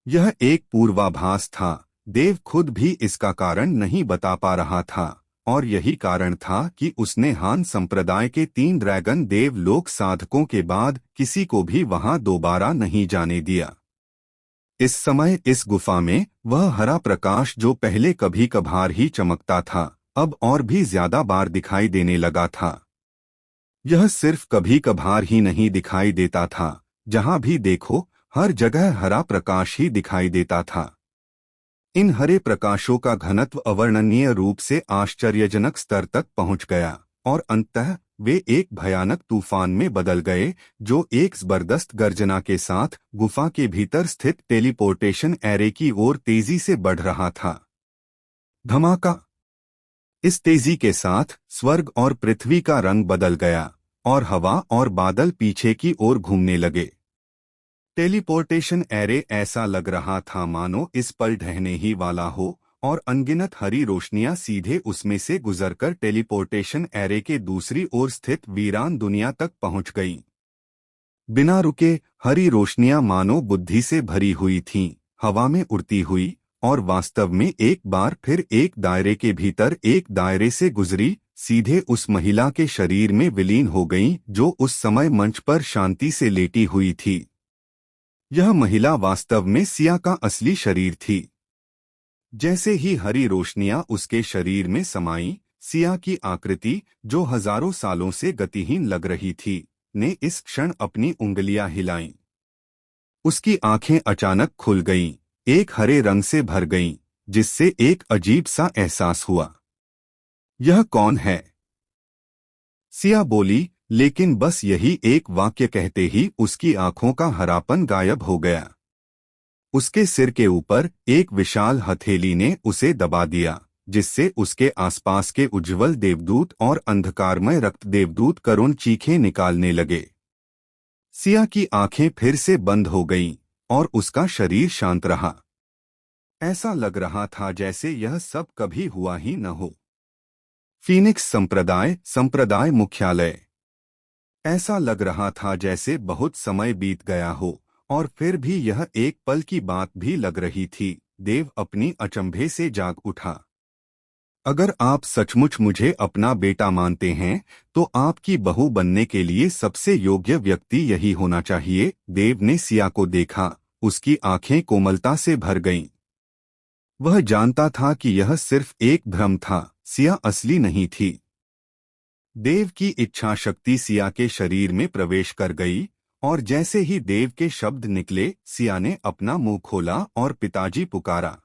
यह एक पूर्वाभास था। देव खुद भी इसका कारण नहीं बता पा रहा था, और यही कारण था कि उसने हान संप्रदाय के 3 ड्रैगन देवलोक साधकों के बाद किसी को भी वहां दोबारा नहीं जाने दिया। इस समय इस गुफा में वह हरा प्रकाश जो पहले कभी कभार ही चमकता था, अब और भी ज्यादा बार दिखाई देने लगा था। यह सिर्फ कभी कभार ही नहीं दिखाई देता था, जहां भी देखो हर जगह हरा प्रकाश ही दिखाई देता था। इन हरे प्रकाशों का घनत्व अवर्णनीय रूप से आश्चर्यजनक स्तर तक पहुंच गया, और अंततः वे एक भयानक तूफान में बदल गए, जो एक जबरदस्त गर्जना के साथ गुफा के भीतर स्थित टेलीपोर्टेशन एरे की ओर तेजी से बढ़ रहा था। धमाका! इस तेजी के साथ स्वर्ग और पृथ्वी का रंग बदल गया, और हवा और बादल पीछे की ओर घूमने लगे। टेलीपोर्टेशन एरे ऐसा लग रहा था मानो इस पल ढहने ही वाला हो, और अनगिनत हरी रोशनियां सीधे उसमें से गुजरकर टेलीपोर्टेशन एरे के दूसरी ओर स्थित वीरान दुनिया तक पहुंच गईं। बिना रुके हरी रोशनियां मानो बुद्धि से भरी हुई थीं, हवा में उड़ती हुई, और वास्तव में एक बार फिर एक दायरे के भीतर एक दायरे से गुजरी, सीधे उस महिला के शरीर में विलीन हो गईं जो उस समय मंच पर शांति से लेटी हुई थी। यह महिला वास्तव में सिया का असली शरीर थी। जैसे ही हरी रोशनियां उसके शरीर में समाईं, सिया की आकृति, जो हजारों सालों से गतिहीन लग रही थी, ने इस क्षण अपनी उंगलियां हिलाईं। उसकी आंखें अचानक खुल गईं, एक हरे रंग से भर गईं, जिससे एक अजीब सा एहसास हुआ। यह कौन है? सिया बोली, लेकिन बस यही एक वाक्य कहते ही उसकी आंखों का हरापन गायब हो गया। उसके सिर के ऊपर एक विशाल हथेली ने उसे दबा दिया, जिससे उसके आसपास के उज्ज्वल देवदूत और अंधकारमय रक्त देवदूत करुण चीखें निकालने लगे। सिया की आंखें फिर से बंद हो गईं, और उसका शरीर शांत रहा। ऐसा लग रहा था जैसे यह सब कभी हुआ ही न हो। फीनिक्स संप्रदाय मुख्यालय। ऐसा लग रहा था जैसे बहुत समय बीत गया हो, और फिर भी यह एक पल की बात भी लग रही थी। देव अपनी अचंभे से जाग उठा। अगर आप सचमुच मुझे अपना बेटा मानते हैं, तो आपकी बहू बनने के लिए सबसे योग्य व्यक्ति यही होना चाहिए। देव ने सिया को देखा, उसकी आंखें कोमलता से भर गईं। वह जानता था कि यह सिर्फ एक भ्रम था, सिया असली नहीं थी। देव की इच्छा शक्ति सिया के शरीर में प्रवेश कर गई, और जैसे ही देव के शब्द निकले, सिया ने अपना मुंह खोला और पिताजी पुकारा।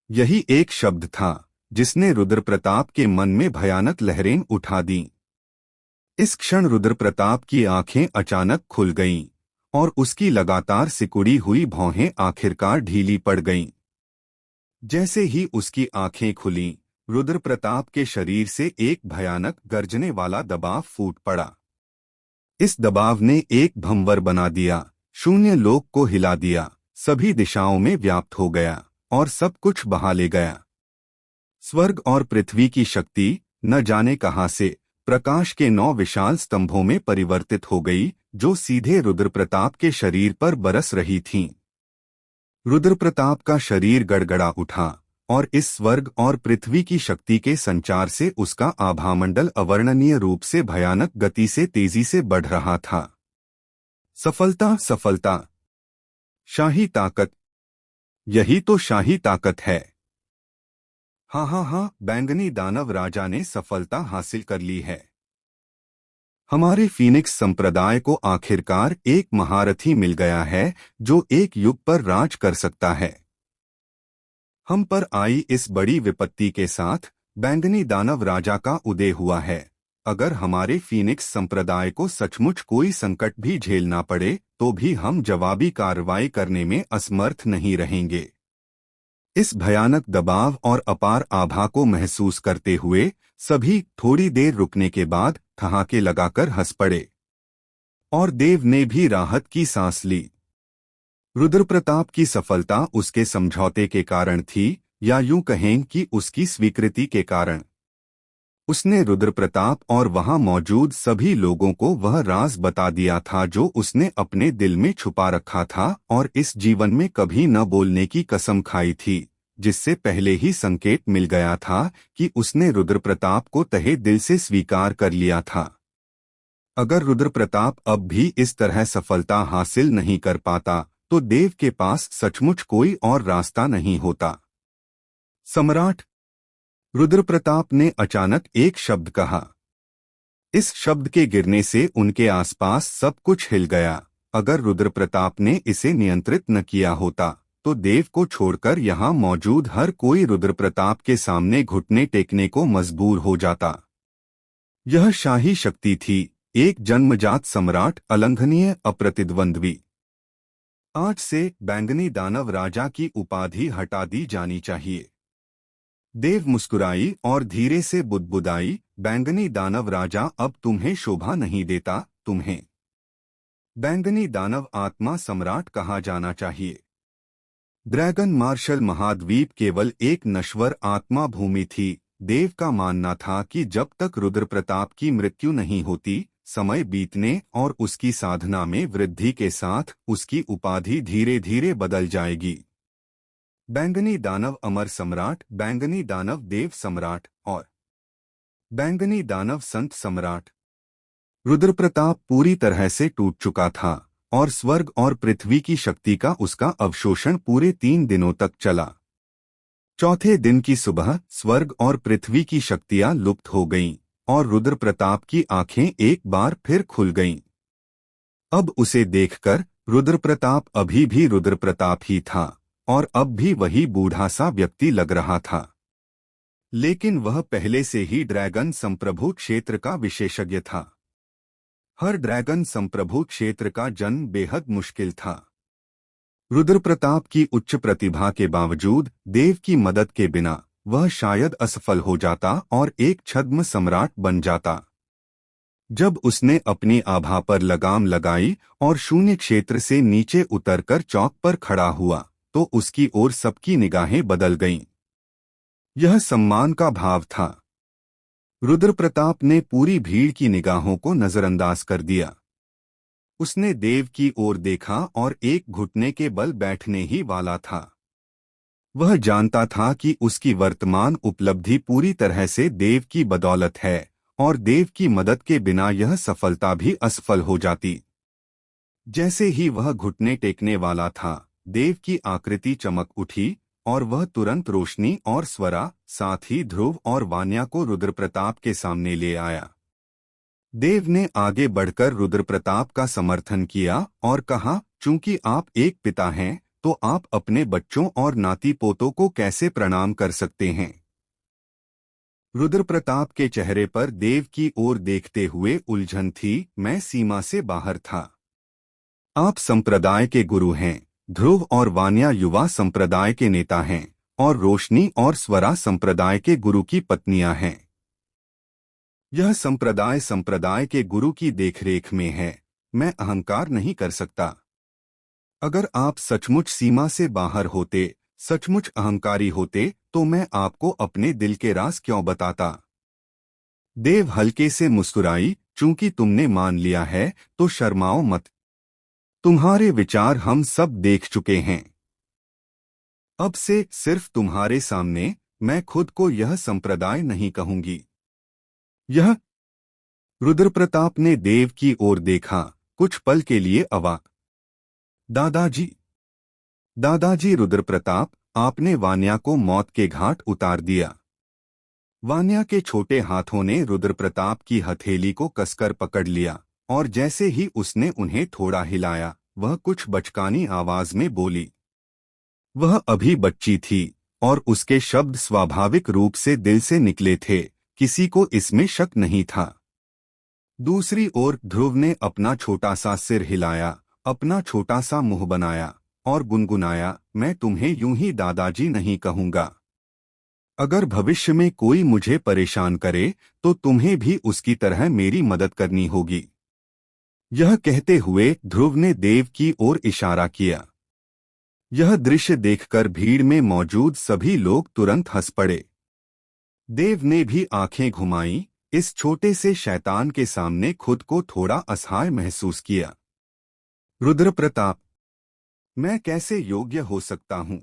यही एक शब्द था जिसने रुद्रप्रताप के मन में भयानक लहरें उठा दीं। इस क्षण रुद्रप्रताप की आंखें अचानक खुल गईं, और उसकी लगातार सिकुड़ी हुई भौहें आखिरकार ढीली पड़ गईं। जैसे ही उसकी आंखें खुलीं, रुद्रप्रताप के शरीर से एक भयानक गर्जने वाला दबाव फूट पड़ा। इस दबाव ने एक भंवर बना दिया, शून्य लोक को हिला दिया, सभी दिशाओं में व्याप्त हो गया, और सब कुछ बहा ले गया। स्वर्ग और पृथ्वी की शक्ति न जाने कहां से प्रकाश के 9 विशाल स्तंभों में परिवर्तित हो गई, जो सीधे रुद्रप्रताप के शरीर पर बरस रही थीं। रुद्रप्रताप का शरीर गड़गड़ा उठा, और इस स्वर्ग और पृथ्वी की शक्ति के संचार से उसका आभामंडल अवर्णनीय रूप से भयानक गति से तेजी से बढ़ रहा था। सफलता, सफलता, शाही ताकत, यही तो शाही ताकत है। हाँ हाँ हाँ, बैंगनी दानव राजा ने सफलता हासिल कर ली है। हमारे फीनिक्स संप्रदाय को आखिरकार एक महारथी मिल गया है, जो एक युग पर राज कर सकता है। हम पर आई इस बड़ी विपत्ति के साथ बैंगनी दानव राजा का उदय हुआ है। अगर हमारे फीनिक्स संप्रदाय को सचमुच कोई संकट भी झेलना पड़े, तो भी हम जवाबी कार्रवाई करने में असमर्थ नहीं रहेंगे। इस भयानक दबाव और अपार आभा को महसूस करते हुए सभी थोड़ी देर रुकने के बाद ठहाके लगाकर हंस पड़े, और देव ने भी राहत की सांस ली। रुद्रप्रताप की सफलता उसके समझौते के कारण थी, या यूं कहें कि उसकी स्वीकृति के कारण। उसने रुद्र प्रताप और वहां मौजूद सभी लोगों को वह राज बता दिया था जो उसने अपने दिल में छुपा रखा था और इस जीवन में कभी न बोलने की कसम खाई थी, जिससे पहले ही संकेत मिल गया था कि उसने रुद्र प्रताप को तहे दिल से स्वीकार कर लिया था। अगर रुद्र प्रताप अब भी इस तरह सफलता हासिल नहीं कर पाता तो देव के पास सचमुच कोई और रास्ता नहीं होता। सम्राट, रुद्र प्रताप ने अचानक एक शब्द कहा। इस शब्द के गिरने से उनके आसपास सब कुछ हिल गया। अगर रुद्र प्रताप ने इसे नियंत्रित न किया होता तो देव को छोड़कर यहाँ मौजूद हर कोई रुद्र प्रताप के सामने घुटने टेकने को मजबूर हो जाता। यह शाही शक्ति थी, एक जन्मजात सम्राट, अलंघनीय, अप्रतिद्वंद्वी। आज से बैंगनी दानव राजा की उपाधि हटा दी जानी चाहिए। देव मुस्कुराई और धीरे से बुदबुदाई, बैंगनी दानव राजा अब तुम्हें शोभा नहीं देता, तुम्हें बैंगनी दानव आत्मा सम्राट कहा जाना चाहिए। ड्रैगन मार्शल महाद्वीप केवल एक नश्वर आत्मा भूमि थी। देव का मानना था कि जब तक रुद्र प्रताप की मृत्यु नहीं होती, समय बीतने और उसकी साधना में वृद्धि के साथ उसकी उपाधि धीरे धीरे बदल जाएगी। बैंगनी दानव अमर सम्राट, बैंगनी दानव देव सम्राट और बैंगनी दानव संत सम्राट। रुद्र प्रताप पूरी तरह से टूट चुका था और स्वर्ग और पृथ्वी की शक्ति का उसका अवशोषण पूरे 3 दिनों तक चला। चौथे दिन की सुबह स्वर्ग और पृथ्वी की शक्तियां लुप्त हो गईं और रुद्र प्रताप की आंखें एक बार फिर खुल गईं। अब उसे देखकर रुद्र प्रताप अभी भी रुद्र प्रताप ही था और अब भी वही बूढ़ा सा व्यक्ति लग रहा था, लेकिन वह पहले से ही ड्रैगन संप्रभु क्षेत्र का विशेषज्ञ था। हर ड्रैगन संप्रभु क्षेत्र का जन्म बेहद मुश्किल था। रुद्र प्रताप की उच्च प्रतिभा के बावजूद देव की मदद के बिना वह शायद असफल हो जाता और एक छद्म सम्राट बन जाता। जब उसने अपनी आभा पर लगाम लगाई और शून्य क्षेत्र से नीचे उतरकर चौक पर खड़ा हुआ तो उसकी ओर सबकी निगाहें बदल गईं। यह सम्मान का भाव था। रुद्र प्रताप ने पूरी भीड़ की निगाहों को नजरअंदाज कर दिया। उसने देव की ओर देखा और एक घुटने के बल बैठने ही वाला था। वह जानता था कि उसकी वर्तमान उपलब्धि पूरी तरह से देव की बदौलत है और देव की मदद के बिना यह सफलता भी असफल हो जाती। जैसे ही वह घुटने टेकने वाला था, देव की आकृति चमक उठी और वह तुरंत रोशनी और स्वरा, साथ ही ध्रुव और वान्या को रुद्र प्रताप के सामने ले आया। देव ने आगे बढ़कर रुद्र प्रताप का समर्थन किया और कहा, चूंकि आप एक पिता हैं तो आप अपने बच्चों और नाती पोतों को कैसे प्रणाम कर सकते हैं। रुद्र प्रताप के चेहरे पर देव की ओर देखते हुए उलझन थी। मैं सीमा से बाहर था। आप संप्रदाय के गुरु हैं, ध्रुव और वान्या युवा संप्रदाय के नेता हैं और रोशनी और स्वरा संप्रदाय के गुरु की पत्नियां हैं। यह संप्रदाय के गुरु की देखरेख में है। मैं अहंकार नहीं कर सकता। अगर आप सचमुच सीमा से बाहर होते, सचमुच अहंकारी होते, तो मैं आपको अपने दिल के राज क्यों बताता। देव हल्के से मुस्कुराई, चूंकि तुमने मान लिया है तो शर्माओ मत। तुम्हारे विचार हम सब देख चुके हैं। अब से सिर्फ तुम्हारे सामने मैं खुद को यह संप्रदाय नहीं कहूंगी। यह रुद्र प्रताप ने देव की ओर देखा, कुछ पल के लिए अवाक। दादाजी, दादाजी रुद्र प्रताप, आपने वान्या को मौत के घाट उतार दिया। वान्या के छोटे हाथों ने रुद्र प्रताप की हथेली को कसकर पकड़ लिया और जैसे ही उसने उन्हें थोड़ा हिलाया, वह कुछ बचकानी आवाज में बोली। वह अभी बच्ची थी और उसके शब्द स्वाभाविक रूप से दिल से निकले थे, किसी को इसमें शक नहीं था। दूसरी ओर ध्रुव ने अपना छोटा सा सिर हिलाया, अपना छोटा सा मुंह बनाया और गुनगुनाया, मैं तुम्हें यूं ही दादाजी नहीं कहूंगा। अगर भविष्य में कोई मुझे परेशान करे तो तुम्हें भी उसकी तरह मेरी मदद करनी होगी। यह कहते हुए ध्रुव ने देव की ओर इशारा किया। यह दृश्य देखकर भीड़ में मौजूद सभी लोग तुरंत हंस पड़े। देव ने भी आंखें घुमाई। इस छोटे से शैतान के सामने खुद को थोड़ा असहाय महसूस किया। रुद्र प्रताप, मैं कैसे योग्य हो सकता हूँ?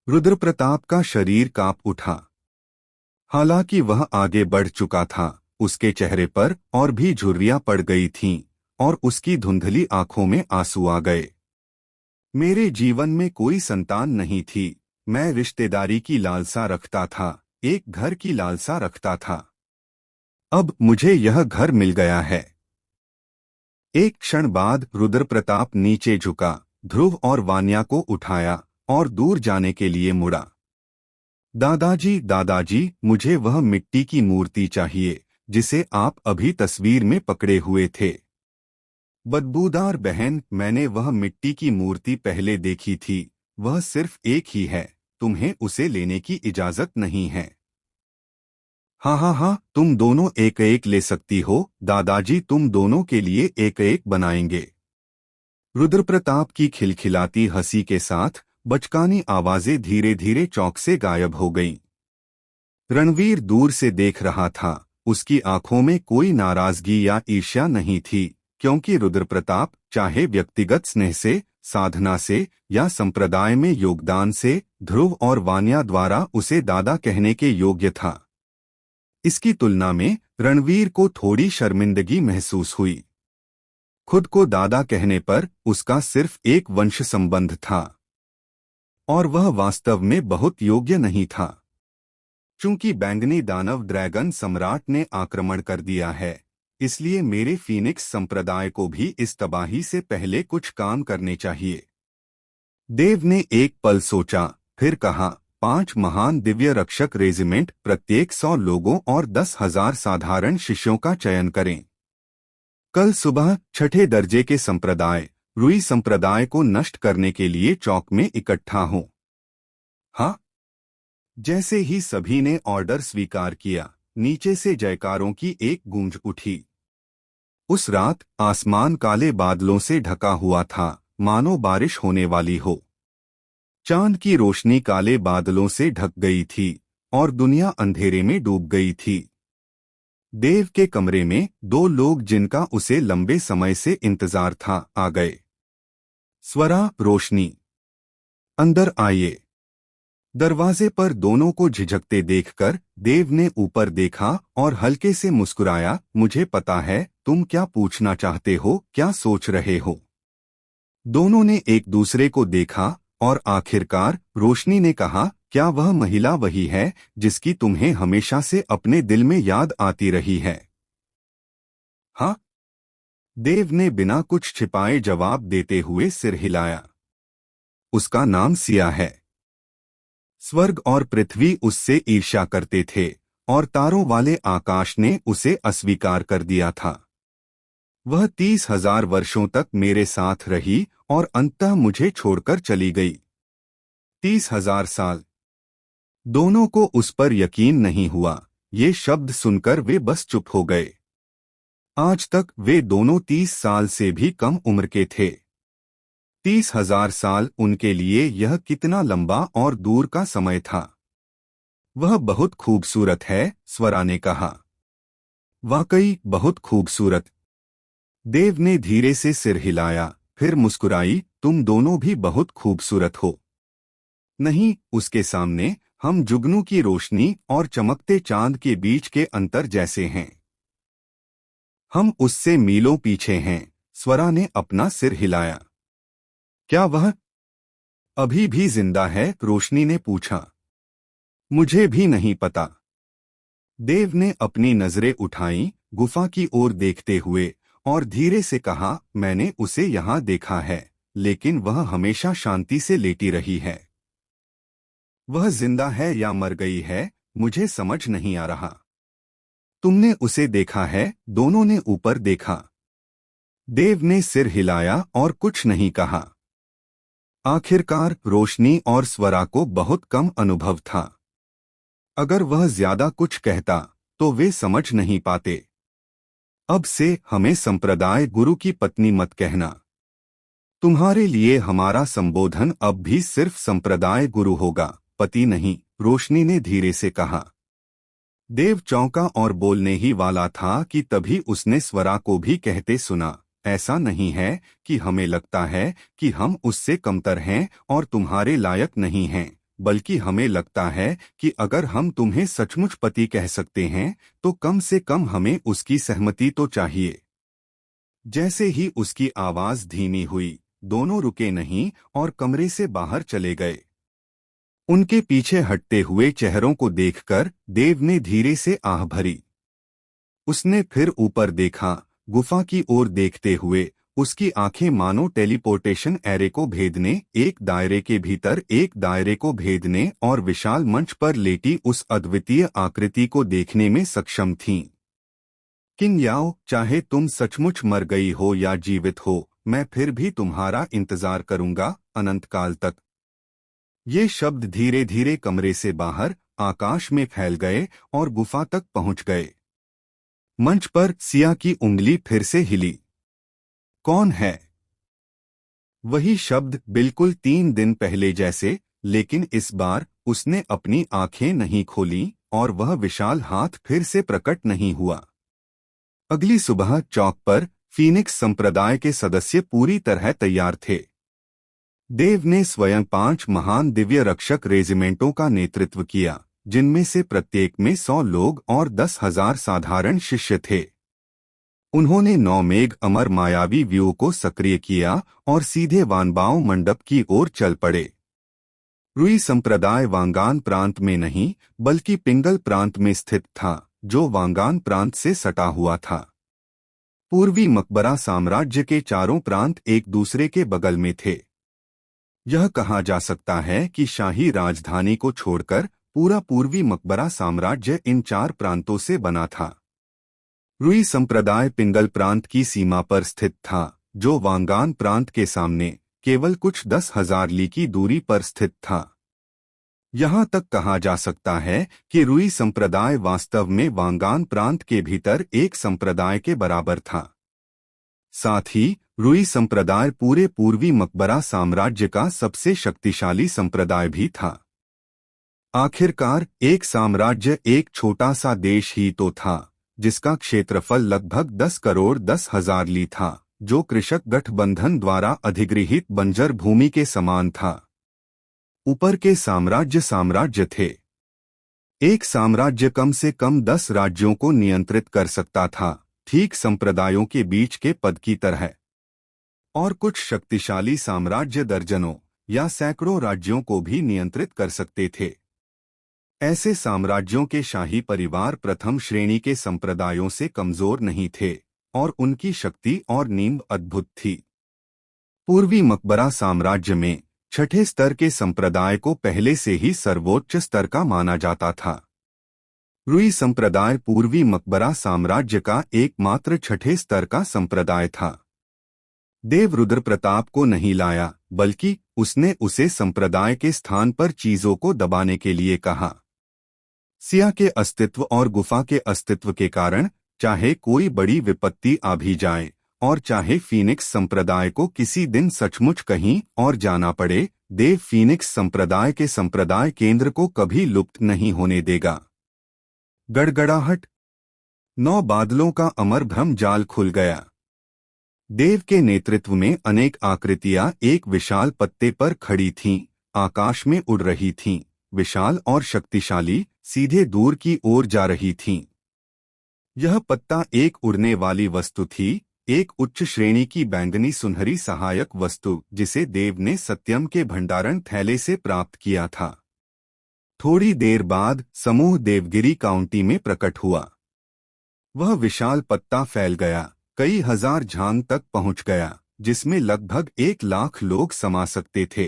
रुद्र प्रताप का शरीर कांप उठा। हालांकि वह आगे बढ़ चुका था, उसके चेहरे पर और भी झुर्रियां पड़ गई थीं और उसकी धुंधली आंखों में आंसू आ गए। मेरे जीवन में कोई संतान नहीं थी। मैं रिश्तेदारी की लालसा रखता था, एक घर की लालसा रखता था। अब मुझे यह घर मिल गया है। एक क्षण बाद रुद्र प्रताप नीचे झुका, ध्रुव और वान्या को उठाया और दूर जाने के लिए मुड़ा। दादाजी दादाजी, मुझे वह मिट्टी की मूर्ति चाहिए जिसे आप अभी तस्वीर में पकड़े हुए थे। बदबूदार बहन, मैंने वह मिट्टी की मूर्ति पहले देखी थी। वह सिर्फ एक ही है, तुम्हें उसे लेने की इजाजत नहीं है। हाँ हाँ हाँ, तुम दोनों एक एक ले सकती हो दादाजी, तुम दोनों के लिए एक एक बनाएंगे। रुद्र प्रताप की खिलखिलाती हंसी के साथ बचकानी आवाजें धीरे धीरे चौक से गायब हो गईं। रणवीर दूर से देख रहा था। उसकी आंखों में कोई नाराजगी या ईर्ष्या नहीं थी, क्योंकि रुद्र प्रताप चाहे व्यक्तिगत स्नेह से, साधना से या संप्रदाय में योगदान से ध्रुव और वान्या द्वारा उसे दादा कहने के योग्य था। इसकी तुलना में रणवीर को थोड़ी शर्मिंदगी महसूस हुई। खुद को दादा कहने पर उसका सिर्फ एक वंश संबंध था और वह वास्तव में बहुत योग्य नहीं था। चूंकि बैंगनी दानव ड्रैगन सम्राट ने आक्रमण कर दिया है, इसलिए मेरे फीनिक्स संप्रदाय को भी इस तबाही से पहले कुछ काम करने चाहिए। देव ने एक पल सोचा, फिर कहा, 5 महान दिव्य रक्षक रेजिमेंट, प्रत्येक 100 लोगों और 10,000 साधारण शिष्यों का चयन करें। कल सुबह 6ठे दर्जे के संप्रदाय रुई संप्रदाय को नष्ट करने के लिए चौक में इकट्ठा हों। हाँ। जैसे ही सभी ने ऑर्डर स्वीकार किया, नीचे से जयकारों की एक गूंज उठी। उस रात आसमान काले बादलों से ढका हुआ था, मानो बारिश होने वाली हो। चांद की रोशनी काले बादलों से ढक गई थी और दुनिया अंधेरे में डूब गई थी। देव के कमरे में 2 लोग जिनका उसे लंबे समय से इंतजार था आ गए। स्वरा, रोशनी, अंदर आइए। दरवाजे पर दोनों को झिझकते देखकर देव ने ऊपर देखा और हल्के से मुस्कुराया। मुझे पता है तुम क्या पूछना चाहते हो, क्या सोच रहे हो। दोनों ने एक दूसरे को देखा और आखिरकार रोशनी ने कहा, क्या वह महिला वही है जिसकी तुम्हें हमेशा से अपने दिल में याद आती रही है? हाँ, देव ने बिना कुछ छिपाए जवाब देते हुए सिर हिलाया। उसका नाम सिया है। स्वर्ग और पृथ्वी उससे ईर्ष्या करते थे और तारों वाले आकाश ने उसे अस्वीकार कर दिया था। वह 30,000 वर्षों तक मेरे साथ रही और अंततः मुझे छोड़कर चली गई। 30,000 साल। दोनों को उस पर यकीन नहीं हुआ। ये शब्द सुनकर वे बस चुप हो गए। आज तक वे दोनों 30 साल से भी कम उम्र के थे। 30,000 साल उनके लिए यह कितना लंबा और दूर का समय था। वह बहुत खूबसूरत है, स्वरा ने कहा। वाकई बहुत खूबसूरत। देव ने धीरे से सिर हिलाया, फिर मुस्कुराई। तुम दोनों भी बहुत खूबसूरत हो। नहीं, उसके सामने हम जुगनू की रोशनी और चमकते चांद के बीच के अंतर जैसे हैं। हम उससे मीलों पीछे हैं। स्वरा ने अपना सिर हिलाया। क्या वह अभी भी जिंदा है? रोशनी ने पूछा। मुझे भी नहीं पता। देव ने अपनी नजरें उठाईं, गुफा की ओर देखते हुए, और धीरे से कहा, मैंने उसे यहाँ देखा है, लेकिन वह हमेशा शांति से लेटी रही है। वह जिंदा है या मर गई है, मुझे समझ नहीं आ रहा। तुमने उसे देखा है? दोनों ने ऊपर देखा। देव ने सिर हिलाया और कुछ नहीं कहा। आखिरकार रोशनी और स्वरा को बहुत कम अनुभव था। अगर वह ज्यादा कुछ कहता तो वे समझ नहीं पाते। अब से हमें संप्रदाय गुरु की पत्नी मत कहना। तुम्हारे लिए हमारा संबोधन अब भी सिर्फ संप्रदाय गुरु होगा, पति नहीं, रोशनी ने धीरे से कहा। देव चौंका और बोलने ही वाला था कि तभी उसने स्वरा को भी कहते सुना, ऐसा नहीं है कि हमें लगता है कि हम उससे कमतर हैं और तुम्हारे लायक नहीं हैं, बल्कि हमें लगता है कि अगर हम तुम्हें सचमुच पति कह सकते हैं तो कम से कम हमें उसकी सहमति तो चाहिए। जैसे ही उसकी आवाज धीमी हुई, दोनों रुके नहीं और कमरे से बाहर चले गए। उनके पीछे हटते हुए चेहरों को देखकर देव ने धीरे से आह भरी। उसने फिर ऊपर देखा, गुफा की ओर देखते हुए उसकी आंखें मानो टेलीपोर्टेशन एरे को भेदने, एक दायरे के भीतर एक दायरे को भेदने और विशाल मंच पर लेटी उस अद्वितीय आकृति को देखने में सक्षम थीं। किंग याओ, चाहे तुम सचमुच मर गई हो या जीवित हो, मैं फिर भी तुम्हारा इंतजार करूंगा, अनंत काल तक। ये शब्द धीरे धीरे कमरे से बाहर आकाश में फैल गए और गुफा तक पहुंच गए। मंच पर सिया की उंगली फिर से हिली। कौन है? वही शब्द, बिल्कुल 3 दिन पहले जैसे, लेकिन इस बार उसने अपनी आंखें नहीं खोली और वह विशाल हाथ फिर से प्रकट नहीं हुआ। अगली सुबह चौक पर फीनिक्स संप्रदाय के सदस्य पूरी तरह तैयार थे। देव ने स्वयं 5 महान दिव्य रक्षक रेजिमेंटों का नेतृत्व किया, जिनमें से प्रत्येक में 100 लोग और 10,000 साधारण शिष्य थे। उन्होंने 9 मेघ अमर मायावी व्यू को सक्रिय किया और सीधे वानबाओ मंडप की ओर चल पड़े। रुई संप्रदाय वांगान प्रांत में नहीं, बल्कि पिंगल प्रांत में स्थित था, जो वांगान प्रांत से सटा हुआ था। पूर्वी मकबरा साम्राज्य के चारों प्रांत एक दूसरे के बगल में थे। यह कहा जा सकता है कि शाही राजधानी को छोड़कर पूरा पूर्वी मकबरा साम्राज्य इन 4 प्रांतों से बना था। रुई संप्रदाय पिंगल प्रांत की सीमा पर स्थित था, जो वांगान प्रांत के सामने केवल कुछ 10,000 ली की दूरी पर स्थित था। यहाँ तक कहा जा सकता है कि रुई संप्रदाय वास्तव में वांगान प्रांत के भीतर एक संप्रदाय के बराबर था। साथ ही रुई संप्रदाय पूरे पूर्वी मकबरा साम्राज्य का सबसे शक्तिशाली संप्रदाय भी था। आखिरकार एक साम्राज्य एक छोटा सा देश ही तो था, जिसका क्षेत्रफल लगभग 10 करोड़ 10,000 ली था, जो कृषक गठबंधन द्वारा अधिगृहीत बंजर भूमि के समान था। ऊपर के साम्राज्य थे। एक साम्राज्य कम से कम 10 राज्यों को नियंत्रित कर सकता था, ठीक संप्रदायों के बीच के पद की तरह। और कुछ शक्तिशाली साम्राज्य दर्जनों या सैकड़ों राज्यों को भी नियंत्रित कर सकते थे। ऐसे साम्राज्यों के शाही परिवार प्रथम श्रेणी के संप्रदायों से कमजोर नहीं थे और उनकी शक्ति और नींव अद्भुत थी। पूर्वी मकबरा साम्राज्य में छठे स्तर के संप्रदाय को पहले से ही सर्वोच्च स्तर का माना जाता था। रुई संप्रदाय पूर्वी मकबरा साम्राज्य का एकमात्र छठे स्तर का संप्रदाय था। देव रुद्र प्रताप को नहीं लाया, बल्कि उसने उसे संप्रदाय के स्थान पर चीजों को दबाने के लिए कहा। सिया के अस्तित्व और गुफा के अस्तित्व के कारण, चाहे कोई बड़ी विपत्ति आ भी जाए और चाहे फीनिक्स संप्रदाय को किसी दिन सचमुच कहीं और जाना पड़े, देव फीनिक्स संप्रदाय के संप्रदाय केंद्र को कभी लुप्त नहीं होने देगा। गड़गड़ाहट। 9 बादलों का अमर भ्रम जाल खुल गया। देव के नेतृत्व में अनेक आकृतियां एक विशाल पत्ते पर खड़ी थीं, आकाश में उड़ रही थीं, विशाल और शक्तिशाली, सीधे दूर की ओर जा रही थीं। यह पत्ता एक उड़ने वाली वस्तु थी, एक उच्च श्रेणी की बैंगनी सुनहरी सहायक वस्तु, जिसे देव ने सत्यम के भंडारण थैले से प्राप्त किया था। थोड़ी देर बाद समूह देवगिरी काउंटी में प्रकट हुआ। वह विशाल पत्ता फैल गया, कई हजार झांग तक पहुंच गया, जिसमें लगभग 1 लाख लोग समा सकते थे।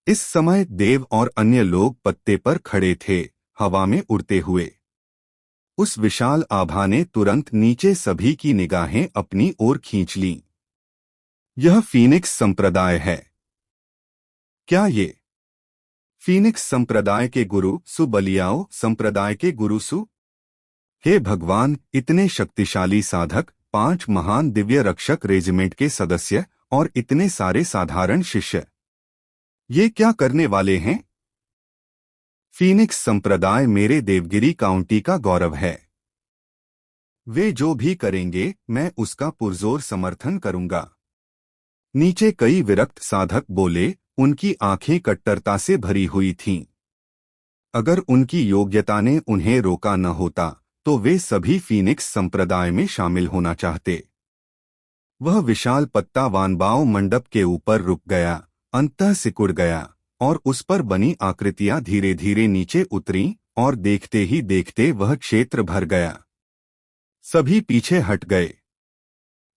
इस समय देव और अन्य लोग पत्ते पर खड़े थे, हवा में उड़ते हुए। उस विशाल आभा ने तुरंत नीचे सभी की निगाहें अपनी ओर खींच लीं। यह फीनिक्स संप्रदाय है। क्या ये फीनिक्स संप्रदाय के गुरु सु बलियाओ संप्रदाय के गुरु सु? हे भगवान, इतने शक्तिशाली साधक, 5 महान दिव्य रक्षक रेजिमेंट के सदस्य और इतने सारे साधारण शिष्य, ये क्या करने वाले हैं? फीनिक्स संप्रदाय मेरे देवगिरी काउंटी का गौरव है। वे जो भी करेंगे मैं उसका पुरजोर समर्थन करूंगा। नीचे कई विरक्त साधक बोले, उनकी आंखें कट्टरता से भरी हुई थीं। अगर उनकी योग्यता ने उन्हें रोका न होता तो वे सभी फीनिक्स संप्रदाय में शामिल होना चाहते। वह विशाल पत्ता वानबाव मंडप के ऊपर रुक गया, अंततः सिकुड़ गया और उस पर बनी आकृतियां धीरे धीरे नीचे उतरीं और देखते ही देखते वह क्षेत्र भर गया। सभी पीछे हट गए।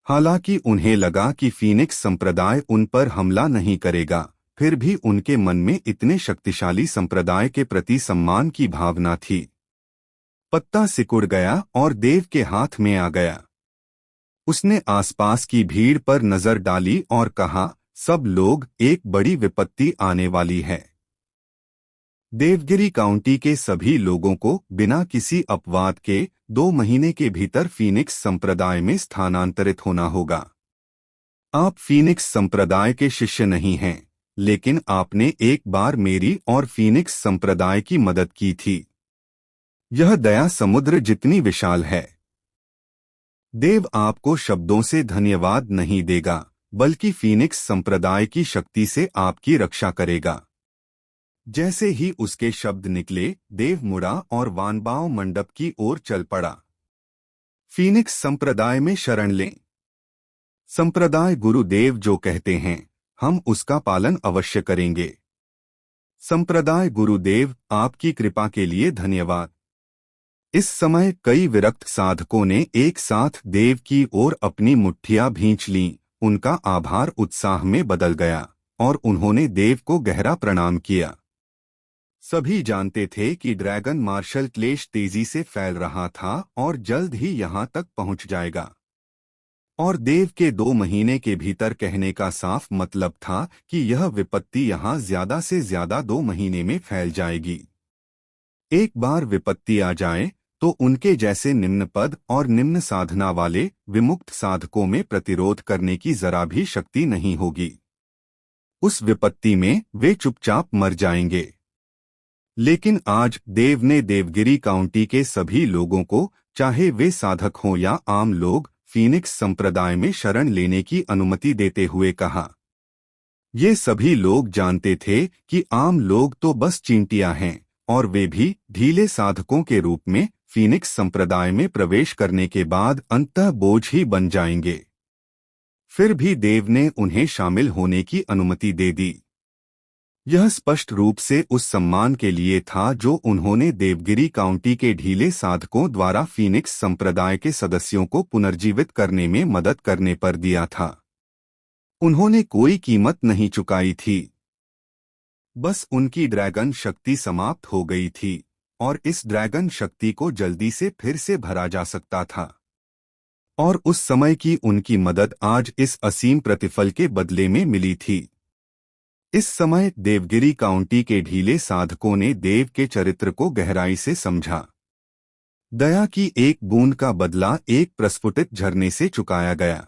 हालांकि उन्हें लगा कि फीनिक्स संप्रदाय उन पर हमला नहीं करेगा, फिर भी उनके मन में इतने शक्तिशाली संप्रदाय के प्रति सम्मान की भावना थी। पत्ता सिकुड़ गया और देव के हाथ में आ गया। उसने आसपास की भीड़ पर नजर डाली और कहा, सब लोग, एक बड़ी विपत्ति आने वाली है। देवगिरी काउंटी के सभी लोगों को बिना किसी अपवाद के 2 महीने के भीतर फीनिक्स संप्रदाय में स्थानांतरित होना होगा। आप फीनिक्स संप्रदाय के शिष्य नहीं हैं, लेकिन आपने एक बार मेरी और फीनिक्स संप्रदाय की मदद की थी। यह दया समुद्र जितनी विशाल है। देव आपको शब्दों से धन्यवाद नहीं देगा, बल्कि फीनिक्स संप्रदाय की शक्ति से आपकी रक्षा करेगा। जैसे ही उसके शब्द निकले, देव मुड़ा और वानबाव मंडप की ओर चल पड़ा। फीनिक्स संप्रदाय में शरण लें। संप्रदाय गुरुदेव जो कहते हैं, हम उसका पालन अवश्य करेंगे। संप्रदाय गुरुदेव, आपकी कृपा के लिए धन्यवाद। इस समय कई विरक्त साधकों ने एक साथ देव की ओर अपनी मुट्ठियां भींच लीं। उनका आभार उत्साह में बदल गया और उन्होंने देव को गहरा प्रणाम किया। सभी जानते थे कि ड्रैगन मार्शल क्लेश तेजी से फैल रहा था और जल्द ही यहां तक पहुंच जाएगा। और देव के 2 महीने के भीतर कहने का साफ मतलब था कि यह विपत्ति यहां ज्यादा से ज्यादा 2 महीने में फैल जाएगी। एक बार विपत्ति आ जाए तो उनके जैसे निम्न पद और निम्न साधना वाले विमुक्त साधकों में प्रतिरोध करने की जरा भी शक्ति नहीं होगी। उस विपत्ति में वे चुपचाप मर जाएंगे। लेकिन आज देव ने देवगिरी काउंटी के सभी लोगों को, चाहे वे साधक हों या आम लोग, फीनिक्स संप्रदाय में शरण लेने की अनुमति देते हुए कहा। ये सभी लोग जानते थे कि आम लोग तो बस चींटियां हैं और वे भी ढीले साधकों के रूप में फीनिक्स संप्रदाय में प्रवेश करने के बाद अंततः बोझ ही बन जाएंगे। फिर भी देव ने उन्हें शामिल होने की अनुमति दे दी। यह स्पष्ट रूप से उस सम्मान के लिए था जो उन्होंने देवगिरी काउंटी के ढीले साधकों द्वारा फीनिक्स संप्रदाय के सदस्यों को पुनर्जीवित करने में मदद करने पर दिया था। उन्होंने कोई कीमत नहीं चुकाई थी। बस उनकी ड्रैगन शक्ति समाप्त हो गई थी और इस ड्रैगन शक्ति को जल्दी से फिर से भरा जा सकता था। और उस समय की उनकी मदद आज इस असीम प्रतिफल के बदले में मिली थी। इस समय देवगिरी काउंटी के ढीले साधकों ने देव के चरित्र को गहराई से समझा। दया की एक बूंद का बदला एक प्रस्फुटित झरने से चुकाया गया।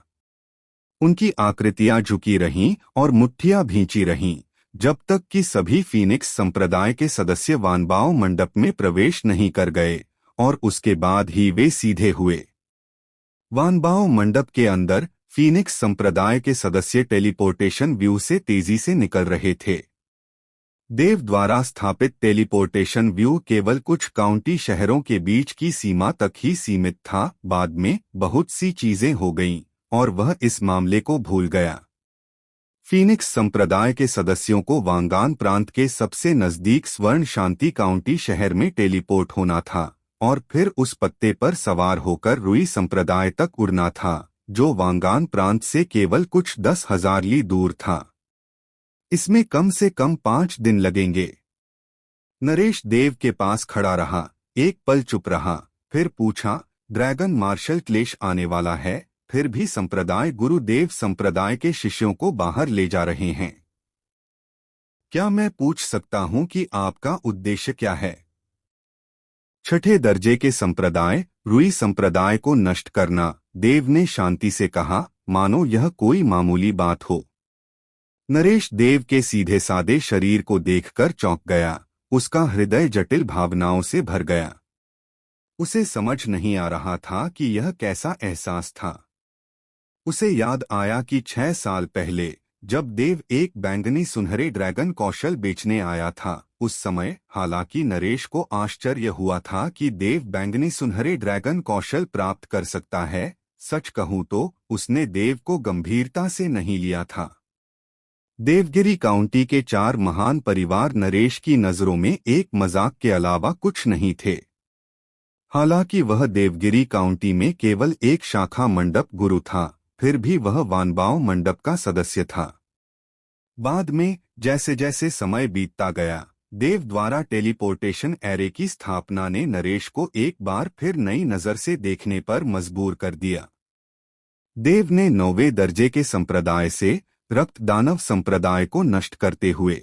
उनकी आकृतियां झुकी रहीं और मुट्ठियां भींची रहीं, जब तक कि सभी फीनिक्स संप्रदाय के सदस्य वानबाव मंडप में प्रवेश नहीं कर गए, और उसके बाद ही वे सीधे हुए। वानबाव मंडप के अंदर फीनिक्स संप्रदाय के सदस्य टेलीपोर्टेशन व्यू से तेजी से निकल रहे थे। देव द्वारा स्थापित टेलीपोर्टेशन व्यू केवल कुछ काउंटी शहरों के बीच की सीमा तक ही सीमित था। बाद में बहुत सी चीजें हो गईं और वह इस मामले को भूल गया। फीनिक्स संप्रदाय के सदस्यों को वांगान प्रांत के सबसे नजदीक स्वर्ण शांति काउंटी शहर में टेलीपोर्ट होना था और फिर उस पत्ते पर सवार होकर रुई संप्रदाय तक उड़ना था, जो वांगान प्रांत से केवल कुछ 10,000 ली दूर था। इसमें कम से कम 5 दिन लगेंगे। नरेश देव के पास खड़ा रहा, एक पल चुप रहा, फिर पूछा, ड्रैगन मार्शल क्लेश आने वाला है, फिर भी संप्रदाय गुरुदेव संप्रदाय के शिष्यों को बाहर ले जा रहे हैं। क्या मैं पूछ सकता हूं कि आपका उद्देश्य क्या है? छठे दर्जे के संप्रदाय रुई संप्रदाय को नष्ट करना, देव ने शांति से कहा, मानो यह कोई मामूली बात हो। नरेश देव के सीधे सादे शरीर को देखकर चौंक गया उसका हृदय जटिल भावनाओं से भर गया। उसे समझ नहीं आ रहा था कि यह कैसा एहसास था। उसे याद आया कि 6 साल पहले जब देव एक बैंगनी सुनहरे ड्रैगन कौशल बेचने आया था, उस समय हालांकि नरेश को आश्चर्य हुआ था कि देव बैंगनी सुनहरे ड्रैगन कौशल प्राप्त कर सकता है, सच कहूं तो उसने देव को गंभीरता से नहीं लिया था। देवगिरी काउंटी के 4 महान परिवार नरेश की नजरों में एक मजाक के अलावा कुछ नहीं थे। हालांकि वह देवगिरी काउंटी में केवल एक शाखा मंडप गुरु था, फिर भी वह वानबाव मंडप का सदस्य था। बाद में जैसे जैसे समय बीतता गया, देव द्वारा टेलीपोर्टेशन एरे की स्थापना ने नरेश को एक बार फिर नई नजर से देखने पर मजबूर कर दिया। देव ने 9वें दर्जे के संप्रदाय से रक्त दानव संप्रदाय को नष्ट करते हुए,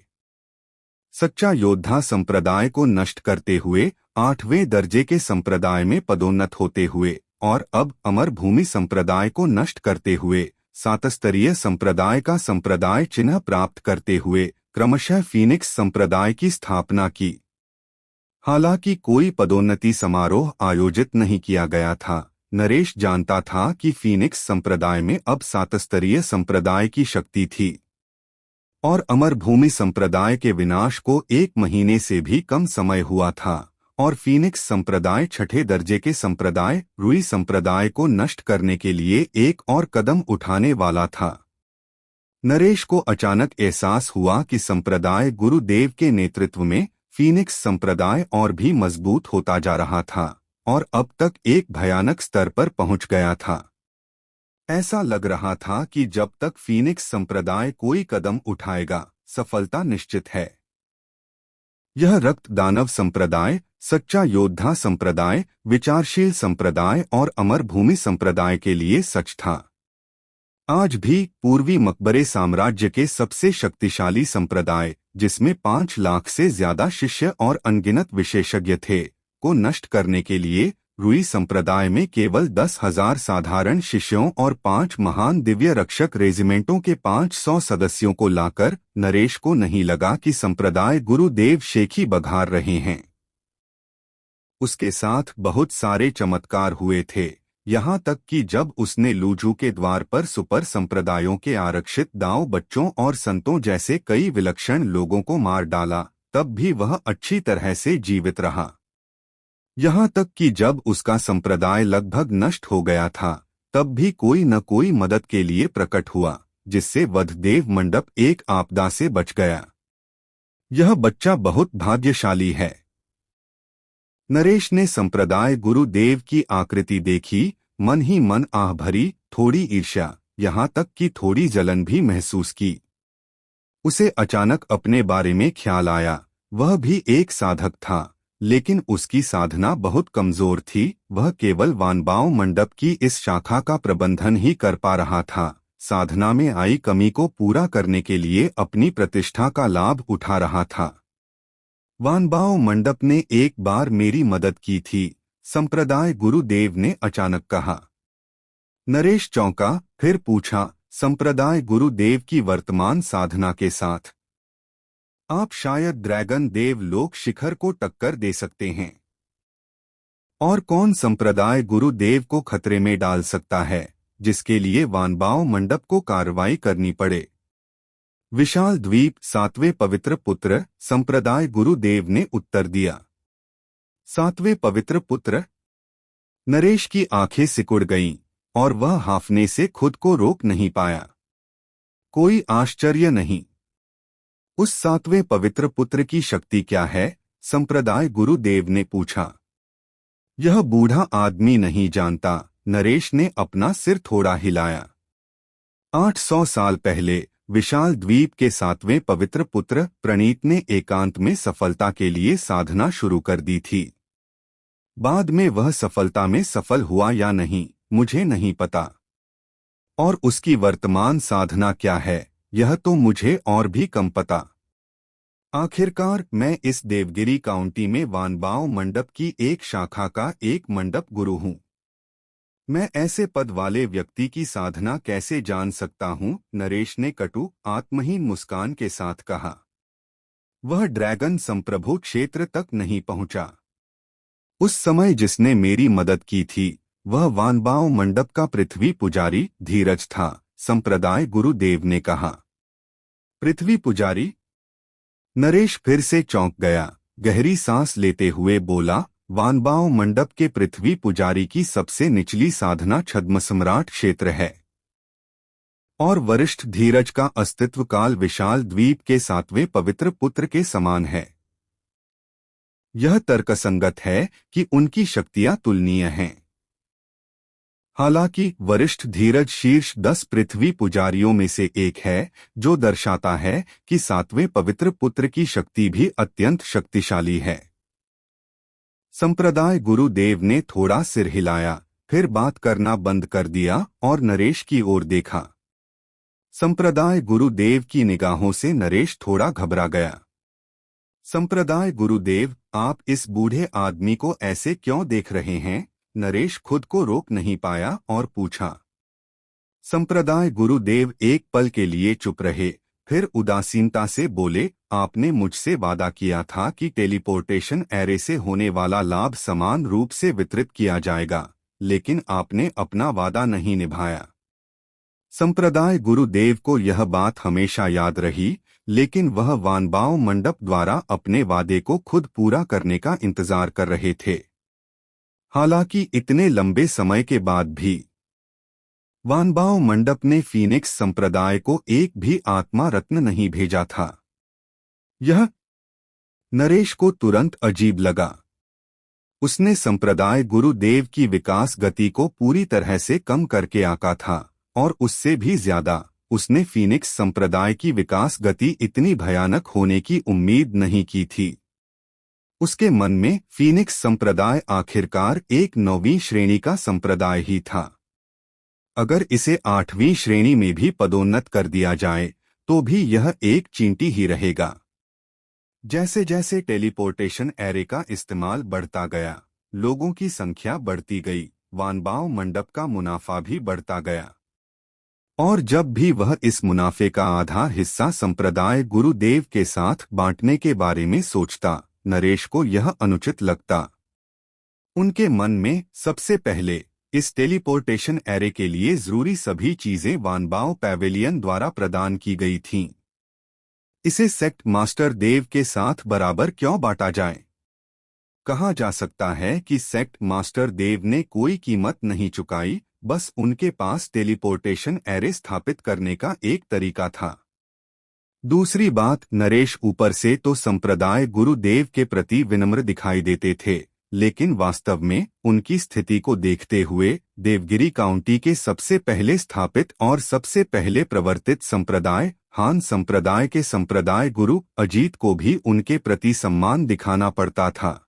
सच्चा योद्धा संप्रदाय को नष्ट करते हुए 8वें दर्जे के संप्रदाय में पदोन्नत होते हुए और अब अमर भूमि संप्रदाय को नष्ट करते हुए 7 स्तरीय संप्रदाय का संप्रदाय चिन्ह प्राप्त करते हुए क्रमशः फीनिक्स संप्रदाय की स्थापना की। हालांकि कोई पदोन्नति समारोह आयोजित नहीं किया गया था, नरेश जानता था कि फीनिक्स संप्रदाय में अब 7 स्तरीय संप्रदाय की शक्ति थी और अमर भूमि संप्रदाय के विनाश को 1 महीने से भी कम समय हुआ था और फीनिक्स संप्रदाय 6ठे दर्जे के संप्रदाय रुई संप्रदाय को नष्ट करने के लिए एक और कदम उठाने वाला था। नरेश को अचानक एहसास हुआ कि संप्रदाय गुरुदेव के नेतृत्व में फीनिक्स संप्रदाय और भी मजबूत होता जा रहा था और अब तक एक भयानक स्तर पर पहुंच गया था। ऐसा लग रहा था कि जब तक फीनिक्स संप्रदाय कोई कदम उठाएगा, सफलता निश्चित है। यह रक्त दानव संप्रदाय, सच्चा योद्धा संप्रदाय, विचारशील संप्रदाय और अमर भूमि संप्रदाय के लिए सच था। आज भी पूर्वी मकबरे साम्राज्य के सबसे शक्तिशाली संप्रदाय, जिसमें 5 लाख से ज्यादा शिष्य और अनगिनत विशेषज्ञ थे, को नष्ट करने के लिए रुई संप्रदाय में केवल 10,000 साधारण शिष्यों और 5 महान दिव्य रक्षक रेजिमेंटों के 500 सदस्यों को लाकर नरेश को नहीं लगा कि संप्रदाय गुरुदेव शेखी बघार रहे हैं। उसके साथ बहुत सारे चमत्कार हुए थे, यहाँ तक कि जब उसने लूजू के द्वार पर सुपर संप्रदायों के आरक्षित दाव बच्चों और संतों जैसे कई विलक्षण लोगों को मार डाला, तब भी वह अच्छी तरह से जीवित रहा। यहाँ तक कि जब उसका संप्रदाय लगभग नष्ट हो गया था, तब भी कोई न कोई मदद के लिए प्रकट हुआ, जिससे वधदेव मंडप एक आपदा से बच गया। यह बच्चा बहुत भाग्यशाली है। नरेश ने संप्रदाय गुरुदेव की आकृति देखी, मन ही मन आह भरी, थोड़ी ईर्ष्या, यहाँ तक कि थोड़ी जलन भी महसूस की। उसे अचानक अपने बारे में ख्याल आया, वह भी एक साधक था, लेकिन उसकी साधना बहुत कमजोर थी। वह केवल वानबाव मंडप की इस शाखा का प्रबंधन ही कर पा रहा था, साधना में आई कमी को पूरा करने के लिए अपनी प्रतिष्ठा का लाभ उठा रहा था। वानबाव मंडप ने एक बार मेरी मदद की थी, संप्रदाय गुरुदेव ने अचानक कहा। नरेश चौंका, फिर पूछा, संप्रदाय गुरुदेव की वर्तमान साधना के साथ आप शायद ड्रैगन देव लोक शिखर को टक्कर दे सकते हैं। और कौन संप्रदाय गुरुदेव को खतरे में डाल सकता है, जिसके लिए वानबाव मंडप को कार्रवाई करनी पड़े? विशाल द्वीप 7वें पवित्र पुत्र, संप्रदाय गुरुदेव ने उत्तर दिया। 7वें पवित्र पुत्र? नरेश की आंखें सिकुड़ गईं और वह हांफने से खुद को रोक नहीं पाया। कोई आश्चर्य नहीं। उस 7वें पवित्र पुत्र की शक्ति क्या है? संप्रदाय गुरुदेव ने पूछा। यह बूढ़ा आदमी नहीं जानता, नरेश ने अपना सिर थोड़ा हिलाया। 800 साल पहले विशाल द्वीप के 7वें पवित्र पुत्र प्रणीत ने एकांत में सफलता के लिए साधना शुरू कर दी थी। बाद में वह सफलता में सफल हुआ या नहीं, मुझे नहीं पता। और उसकी वर्तमान साधना क्या है, यह तो मुझे और भी कम पता। आखिरकार मैं इस देवगिरी काउंटी में वानबाव मंडप की एक शाखा का एक मंडप गुरु हूँ। मैं ऐसे पद वाले व्यक्ति की साधना कैसे जान सकता हूँ? नरेश ने कटु आत्महीन मुस्कान के साथ कहा। वह ड्रैगन संप्रभु क्षेत्र तक नहीं पहुंचा। उस समय जिसने मेरी मदद की थी वह वानबाव मंडप का पृथ्वी पुजारी धीरज था, संप्रदाय गुरुदेव ने कहा। पृथ्वी पुजारी? नरेश फिर से चौंक गया। गहरी सांस लेते हुए बोला, वानबाव मंडप के पृथ्वी पुजारी की सबसे निचली साधना छद्म सम्राट क्षेत्र है और वरिष्ठ धीरज का अस्तित्व काल विशाल द्वीप के 7वें पवित्र पुत्र के समान है। यह तर्कसंगत है कि उनकी शक्तियां तुलनीय हैं। हालांकि वरिष्ठ धीरज शीर्ष 10 पृथ्वी पुजारियों में से एक है, जो दर्शाता है कि 7वें पवित्र पुत्र की शक्ति भी अत्यंत शक्तिशाली है। संप्रदाय गुरुदेव ने थोड़ा सिर हिलाया, फिर बात करना बंद कर दिया और नरेश की ओर देखा। संप्रदाय गुरुदेव की निगाहों से नरेश थोड़ा घबरा गया। संप्रदाय गुरुदेव, आप इस बूढ़े आदमी को ऐसे क्यों देख रहे हैं? नरेश खुद को रोक नहीं पाया और पूछा। संप्रदाय गुरुदेव एक पल के लिए चुप रहे, फिर उदासीनता से बोले, आपने मुझसे वादा किया था कि टेलीपोर्टेशन एरे से होने वाला लाभ समान रूप से वितरित किया जाएगा, लेकिन आपने अपना वादा नहीं निभाया। संप्रदाय गुरुदेव को यह बात हमेशा याद रही, लेकिन वह वानबाव मंडप द्वारा अपने वादे को खुद पूरा करने का इंतजार कर रहे थे। हालांकि इतने लंबे समय के बाद भी वानबाव मंडप ने फीनिक्स संप्रदाय को एक भी आत्मा रत्न नहीं भेजा था। यह नरेश को तुरंत अजीब लगा। उसने संप्रदाय गुरुदेव की विकास गति को पूरी तरह से कम करके आंका था, और उससे भी ज्यादा उसने फीनिक्स संप्रदाय की विकास गति इतनी भयानक होने की उम्मीद नहीं की थी। उसके मन में फीनिक्स संप्रदाय आखिरकार एक 9वीं श्रेणी का संप्रदाय ही था। अगर इसे 8वीं श्रेणी में भी पदोन्नत कर दिया जाए तो भी यह एक चींटी ही रहेगा। जैसे जैसे टेलीपोर्टेशन एरे का इस्तेमाल बढ़ता गया, लोगों की संख्या बढ़ती गई, वानबाव मंडप का मुनाफा भी बढ़ता गया। और जब भी वह इस मुनाफे का आधा हिस्सा संप्रदाय गुरुदेव के साथ बांटने के बारे में सोचता, नरेश को यह अनुचित लगता। उनके मन में सबसे पहले इस टेलीपोर्टेशन एरे के लिए जरूरी सभी चीजें वानबाव पैवेलियन द्वारा प्रदान की गई थीं। इसे सेक्ट मास्टर देव के साथ बराबर क्यों बांटा जाए? कहा जा सकता है कि सेक्ट मास्टर देव ने कोई कीमत नहीं चुकाई, बस उनके पास टेलीपोर्टेशन एरे स्थापित करने का एक तरीका था। दूसरी बात, नरेश ऊपर से तो संप्रदाय गुरुदेव के प्रति विनम्र दिखाई देते थे, लेकिन वास्तव में उनकी स्थिति को देखते हुए देवगिरी काउंटी के सबसे पहले स्थापित और सबसे पहले प्रवर्तित संप्रदाय हान संप्रदाय के संप्रदाय गुरु अजीत को भी उनके प्रति सम्मान दिखाना पड़ता था।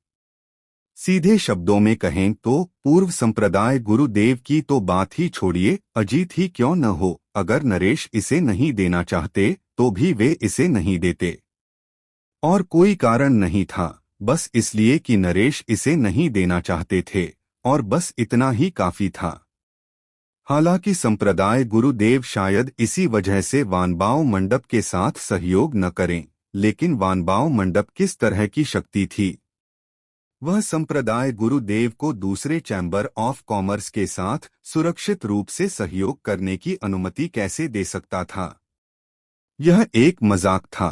सीधे शब्दों में कहें तो पूर्व संप्रदाय गुरुदेव की तो बात ही छोड़िए, अजीत ही क्यों न हो, अगर नरेश इसे नहीं देना चाहते तो भी वे इसे नहीं देते। और कोई कारण नहीं था, बस इसलिए कि नरेश इसे नहीं देना चाहते थे, और बस इतना ही काफी था। हालांकि संप्रदाय गुरुदेव शायद इसी वजह से वानबाव मंडप के साथ सहयोग न करें, लेकिन वानबाव मंडप किस तरह की शक्ति थी? वह संप्रदाय गुरुदेव को दूसरे चैम्बर ऑफ कॉमर्स के साथ सुरक्षित रूप से सहयोग करने की अनुमति कैसे दे सकता था? यह एक मजाक था।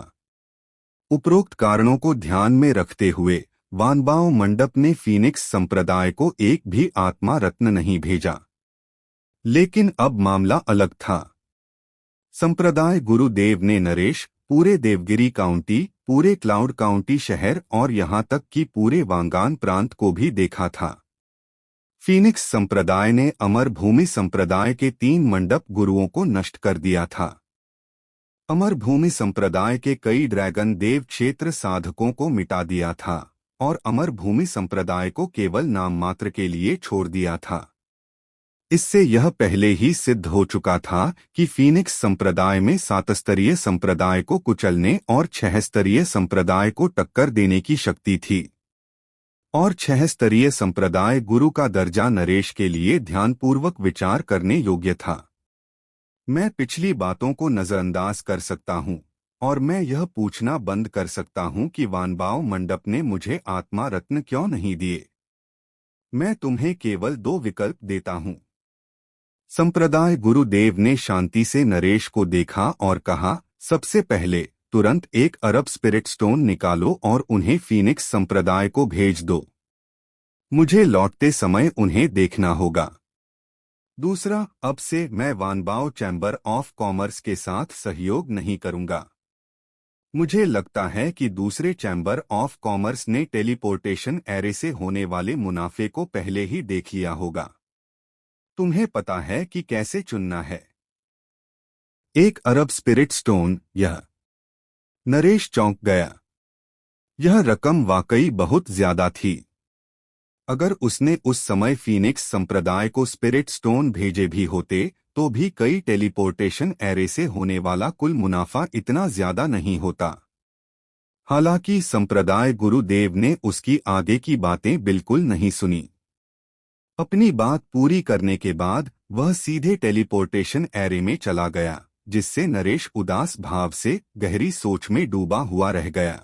उपरोक्त कारणों को ध्यान में रखते हुए वानबाव मंडप ने फीनिक्स संप्रदाय को एक भी आत्मा रत्न नहीं भेजा। लेकिन अब मामला अलग था। संप्रदाय गुरुदेव ने नरेश, पूरे देवगिरी काउंटी, पूरे क्लाउड काउंटी शहर और यहां तक कि पूरे वांगान प्रांत को भी देखा था। फीनिक्स संप्रदाय ने अमर भूमि संप्रदाय के 3 मंडप गुरुओं को नष्ट कर दिया था। अमर भूमि संप्रदाय के कई ड्रैगन देव क्षेत्र साधकों को मिटा दिया था और अमर भूमि संप्रदाय को केवल नाम मात्र के लिए छोड़ दिया था। इससे यह पहले ही सिद्ध हो चुका था कि फीनिक्स संप्रदाय में 7 स्तरीय संप्रदाय को कुचलने और 6 स्तरीय संप्रदाय को टक्कर देने की शक्ति थी, और 6 स्तरीय संप्रदाय गुरु का दर्जा नरेश के लिए ध्यानपूर्वक विचार करने योग्य था। मैं पिछली बातों को नजरअंदाज कर सकता हूँ, और मैं यह पूछना बंद कर सकता हूं कि वानबाओ मंडप ने मुझे आत्मा रत्न क्यों नहीं दिए। मैं तुम्हें केवल दो विकल्प देता हूं। संप्रदाय गुरुदेव ने शांति से नरेश को देखा और कहा, सबसे पहले तुरंत 1 अरब स्पिरिट स्टोन निकालो और उन्हें फीनिक्स संप्रदाय को भेज दो। मुझे लौटते समय उन्हें देखना होगा। दूसरा, अब से मैं वानबाओ चैम्बर ऑफ कॉमर्स के साथ सहयोग नहीं करूंगा। मुझे लगता है कि दूसरे चैम्बर ऑफ कॉमर्स ने टेलीपोर्टेशन एरे से होने वाले मुनाफे को पहले ही देख लिया होगा। तुम्हें पता है कि कैसे चुनना है। 1 अरब स्पिरिट स्टोन, यह। नरेश चौंक गया। यह रकम वाकई बहुत ज्यादा थी। अगर उसने उस समय फीनिक्स संप्रदाय को स्पिरिट स्टोन भेजे भी होते तो भी कई टेलीपोर्टेशन एरे से होने वाला कुल मुनाफा इतना ज्यादा नहीं होता। हालांकि संप्रदाय गुरुदेव ने उसकी आगे की बातें बिल्कुल नहीं सुनी। अपनी बात पूरी करने के बाद वह सीधे टेलीपोर्टेशन एरे में चला गया, जिससे नरेश उदास भाव से गहरी सोच में डूबा हुआ रह गया।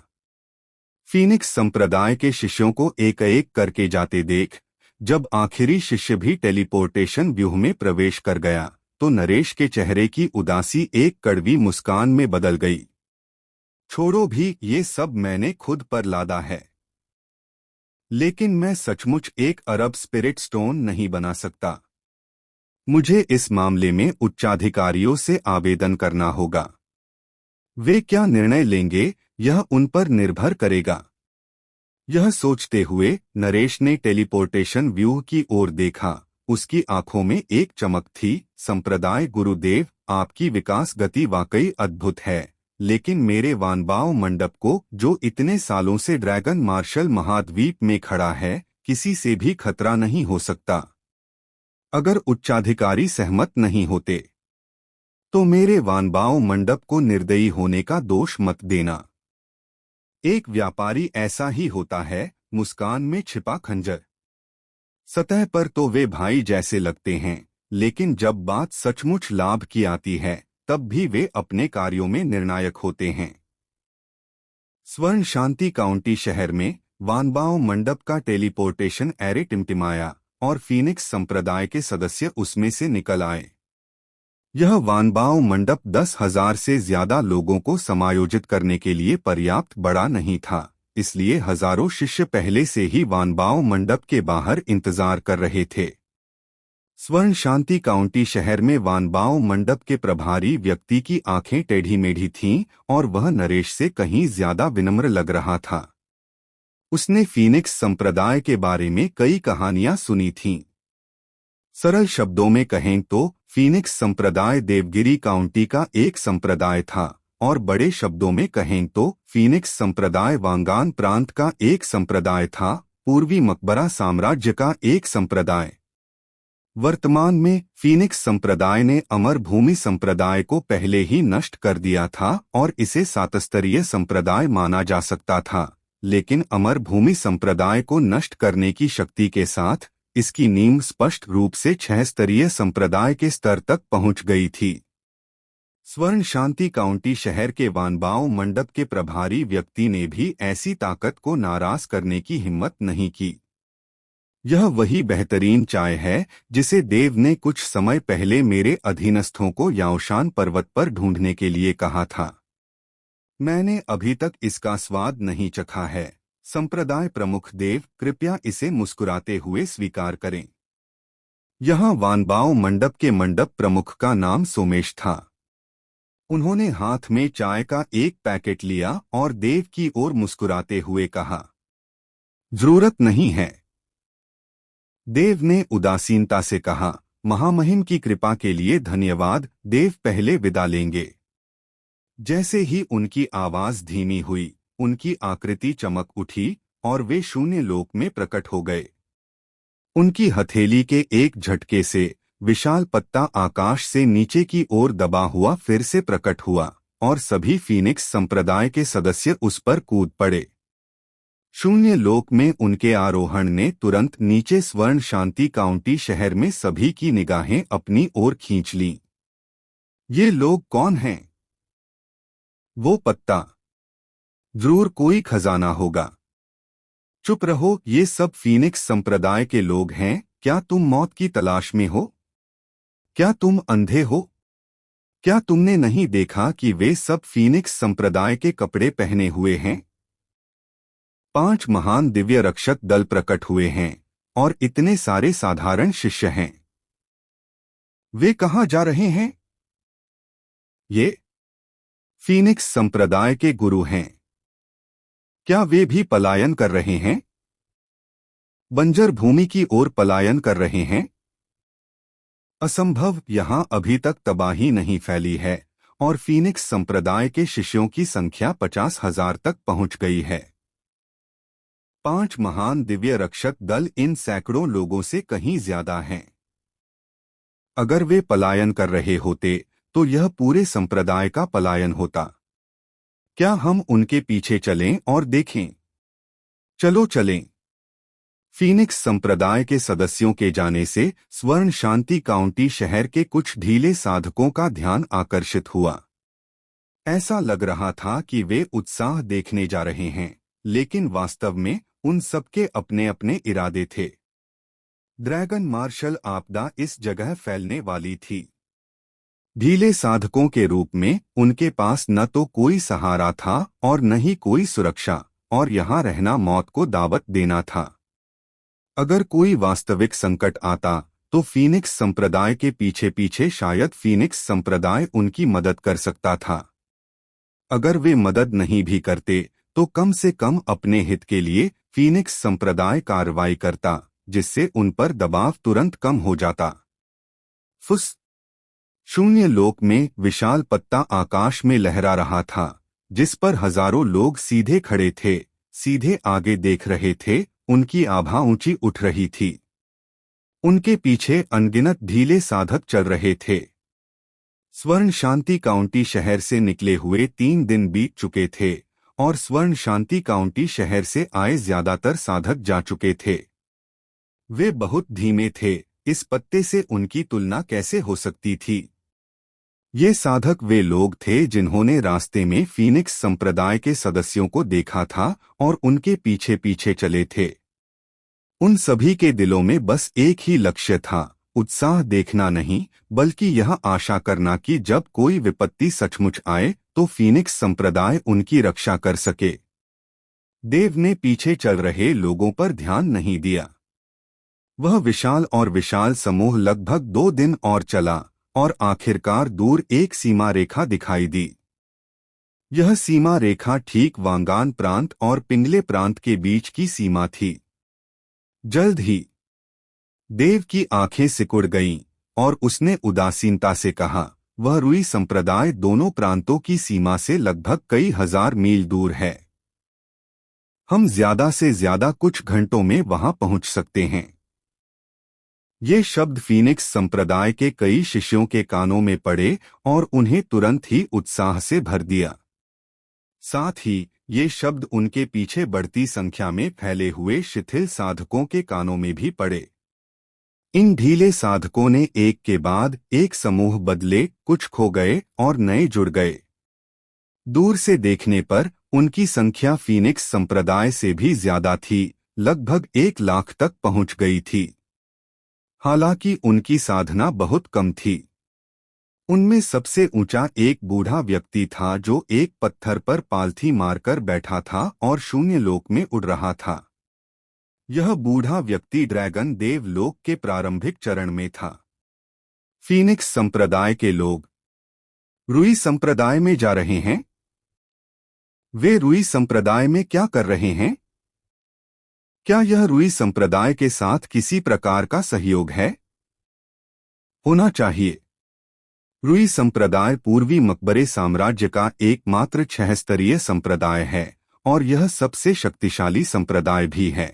फीनिक्स संप्रदाय के शिष्यों को एक एक करके जाते देख, जब आखिरी शिष्य भी टेलीपोर्टेशन व्यूह में प्रवेश कर गया, तो नरेश के चेहरे की उदासी एक कड़वी मुस्कान में बदल गई। छोड़ो भी, ये सब मैंने खुद पर लादा है। लेकिन मैं सचमुच 1 अरब स्पिरिट स्टोन नहीं बना सकता। मुझे इस मामले में उच्चाधिकारियों से आवेदन करना होगा। वे क्या निर्णय लेंगे, यह उन पर निर्भर करेगा। यह सोचते हुए नरेश ने टेलीपोर्टेशन व्यूह की ओर देखा। उसकी आंखों में एक चमक थी। संप्रदाय गुरुदेव, आपकी विकास गति वाकई अद्भुत है, लेकिन मेरे वानबाओ मंडप को, जो इतने सालों से ड्रैगन मार्शल महाद्वीप में खड़ा है, किसी से भी खतरा नहीं हो सकता। अगर उच्चाधिकारी सहमत नहीं होते तो मेरे वानबाओ मंडप को निर्दयी होने का दोष मत देना। एक व्यापारी ऐसा ही होता है, मुस्कान में छिपा खंजर। सतह पर तो वे भाई जैसे लगते हैं, लेकिन जब बात सचमुच लाभ की आती है, तब भी वे अपने कार्यों में निर्णायक होते हैं। स्वर्ण शांति काउंटी शहर में वानबाओ मंडप का टेलीपोर्टेशन एरे टिमटिमाया और फीनिक्स संप्रदाय के सदस्य उसमें से निकल आए। यह वानबाओ मंडप 10,000 से ज्यादा लोगों को समायोजित करने के लिए पर्याप्त बड़ा नहीं था, इसलिए हजारों शिष्य पहले से ही वानबाओ मंडप के बाहर इंतजार कर रहे थे। स्वर्ण शांति काउंटी शहर में वानबाओ मंडप के प्रभारी व्यक्ति की आंखें टेढ़ी मेढ़ी थीं और वह नरेश से कहीं ज्यादा विनम्र लग रहा था। उसने फीनिक्स संप्रदाय के बारे में कई कहानियां सुनी थीं। सरल शब्दों में कहें तो फीनिक्स संप्रदाय देवगिरी काउंटी का एक संप्रदाय था, और बड़े शब्दों में कहें तो फीनिक्स संप्रदाय वांगान प्रांत का एक संप्रदाय था, पूर्वी मकबरा साम्राज्य का एक संप्रदाय। वर्तमान में फीनिक्स संप्रदाय ने अमर भूमि संप्रदाय को पहले ही नष्ट कर दिया था और इसे 7 स्तरीय संप्रदाय माना जा सकता था, लेकिन अमर भूमि संप्रदाय को नष्ट करने की शक्ति के साथ इसकी नींव स्पष्ट रूप से 6 स्तरीय संप्रदाय के स्तर तक पहुंच गई थी। स्वर्ण शांति काउंटी शहर के वानबाओ मंडप के प्रभारी व्यक्ति ने भी ऐसी ताकत को नाराज करने की हिम्मत नहीं की। यह वही बेहतरीन चाय है जिसे देव ने कुछ समय पहले मेरे अधीनस्थों को याओशान पर्वत पर ढूंढने के लिए कहा था। मैंने अभी तक इसका स्वाद नहीं चखा है। संप्रदाय प्रमुख देव, कृपया इसे मुस्कुराते हुए स्वीकार करें। यहाँ वानबाओ मंडप के मंडप प्रमुख का नाम सोमेश था। उन्होंने हाथ में चाय का एक पैकेट लिया और देव की ओर मुस्कुराते हुए कहा, जरूरत नहीं है। देव ने उदासीनता से कहा, महामहिम की कृपा के लिए धन्यवाद। देव पहले विदा लेंगे। जैसे ही उनकी आवाज धीमी हुई, उनकी आकृति चमक उठी और वे शून्य लोक में प्रकट हो गए। उनकी हथेली के एक झटके से विशाल पत्ता आकाश से नीचे की ओर दबा हुआ फिर से प्रकट हुआ और सभी फीनिक्स संप्रदाय के सदस्य उस पर कूद पड़े। शून्य लोक में उनके आरोहण ने तुरंत नीचे स्वर्ण शांति काउंटी शहर में सभी की निगाहें अपनी ओर खींच लीं। ये लोग कौन हैं? वो पत्ता जरूर कोई खजाना होगा। चुप रहो, ये सब फीनिक्स संप्रदाय के लोग हैं। क्या तुम मौत की तलाश में हो? क्या तुम अंधे हो? क्या तुमने नहीं देखा कि वे सब फीनिक्स संप्रदाय के कपड़े पहने हुए हैं? 5 महान दिव्य रक्षक दल प्रकट हुए हैं और इतने सारे साधारण शिष्य हैं। वे कहाँ जा रहे हैं? ये फीनिक्स संप्रदाय के गुरु हैं। क्या वे भी पलायन कर रहे हैं? बंजर भूमि की ओर पलायन कर रहे हैं? असंभव, यहां अभी तक तबाही नहीं फैली है और फीनिक्स संप्रदाय के शिष्यों की संख्या 50,000 तक पहुंच गई है। 5 महान दिव्य रक्षक दल इन सैकड़ों लोगों से कहीं ज्यादा हैं। अगर वे पलायन कर रहे होते तो यह पूरे संप्रदाय का पलायन होता। क्या हम उनके पीछे चलें और देखें? चलो चलें। फीनिक्स संप्रदाय के सदस्यों के जाने से स्वर्ण शांति काउंटी शहर के कुछ ढीले साधकों का ध्यान आकर्षित हुआ। ऐसा लग रहा था कि वे उत्साह देखने जा रहे हैं, लेकिन वास्तव में उन सबके अपने अपने इरादे थे। ड्रैगन मार्शल आपदा इस जगह फैलने वाली थी। ढीले साधकों के रूप में उनके पास न तो कोई सहारा था और न ही कोई सुरक्षा, और यहाँ रहना मौत को दावत देना था। अगर कोई वास्तविक संकट आता तो फीनिक्स संप्रदाय के पीछे पीछे शायद फीनिक्स संप्रदाय उनकी मदद कर सकता था। अगर वे मदद नहीं भी करते तो कम से कम अपने हित के लिए फीनिक्स संप्रदाय कार्रवाई करता, जिससे उन पर दबाव तुरंत कम हो जाता। फुस। शून्य लोक में विशाल पत्ता आकाश में लहरा रहा था, जिस पर हजारों लोग सीधे खड़े थे, सीधे आगे देख रहे थे। उनकी आभा ऊंची उठ रही थी। उनके पीछे अनगिनत ढीले साधक चल रहे थे। स्वर्ण शांति काउंटी शहर से निकले हुए 3 दिन बीत चुके थे और स्वर्ण शांति काउंटी शहर से आए ज्यादातर साधक जा चुके थे। वे बहुत धीमे थे, इस पत्ते से उनकी तुलना कैसे हो सकती थी? ये साधक वे लोग थे जिन्होंने रास्ते में फीनिक्स संप्रदाय के सदस्यों को देखा था और उनके पीछे पीछे चले थे। उन सभी के दिलों में बस एक ही लक्ष्य था, उत्साह देखना नहीं, बल्कि यह आशा करना कि जब कोई विपत्ति सचमुच आए तो फीनिक्स संप्रदाय उनकी रक्षा कर सके। देव ने पीछे चल रहे लोगों पर ध्यान नहीं दिया। वह विशाल और विशाल समूह लगभग 2 दिन और चला और आखिरकार दूर एक सीमा रेखा दिखाई दी। यह सीमा रेखा ठीक वांगान प्रांत और पिंगले प्रांत के बीच की सीमा थी। जल्द ही देव की आंखें सिकुड़ गईं और उसने उदासीनता से कहा, वह रुई संप्रदाय दोनों प्रांतों की सीमा से लगभग कई हजार मील दूर है। हम ज्यादा से ज्यादा कुछ घंटों में वहां पहुंच सकते हैं। ये शब्द फीनिक्स संप्रदाय के कई शिष्यों के कानों में पड़े और उन्हें तुरंत ही उत्साह से भर दिया। साथ ही ये शब्द उनके पीछे बढ़ती संख्या में फैले हुए शिथिल साधकों के कानों में भी पड़े। इन ढीले साधकों ने एक के बाद एक समूह बदले, कुछ खो गए और नए जुड़ गए। दूर से देखने पर उनकी संख्या फीनिक्स संप्रदाय से भी ज्यादा थी, लगभग 1 लाख तक पहुंच गई थी। हालांकि उनकी साधना बहुत कम थी। उनमें सबसे ऊंचा एक बूढ़ा व्यक्ति था जो एक पत्थर पर पालथी मारकर बैठा था और शून्य लोक में उड़ रहा था। यह बूढ़ा व्यक्ति ड्रैगन देव लोक के प्रारंभिक चरण में था। फीनिक्स संप्रदाय के लोग रुई संप्रदाय में जा रहे हैं। वे रुई संप्रदाय में क्या कर रहे हैं? क्या यह रुई संप्रदाय के साथ किसी प्रकार का सहयोग है? होना चाहिए। रुई संप्रदाय पूर्वी मकबरे साम्राज्य का एकमात्र 6 स्तरीय संप्रदाय है और यह सबसे शक्तिशाली संप्रदाय भी है।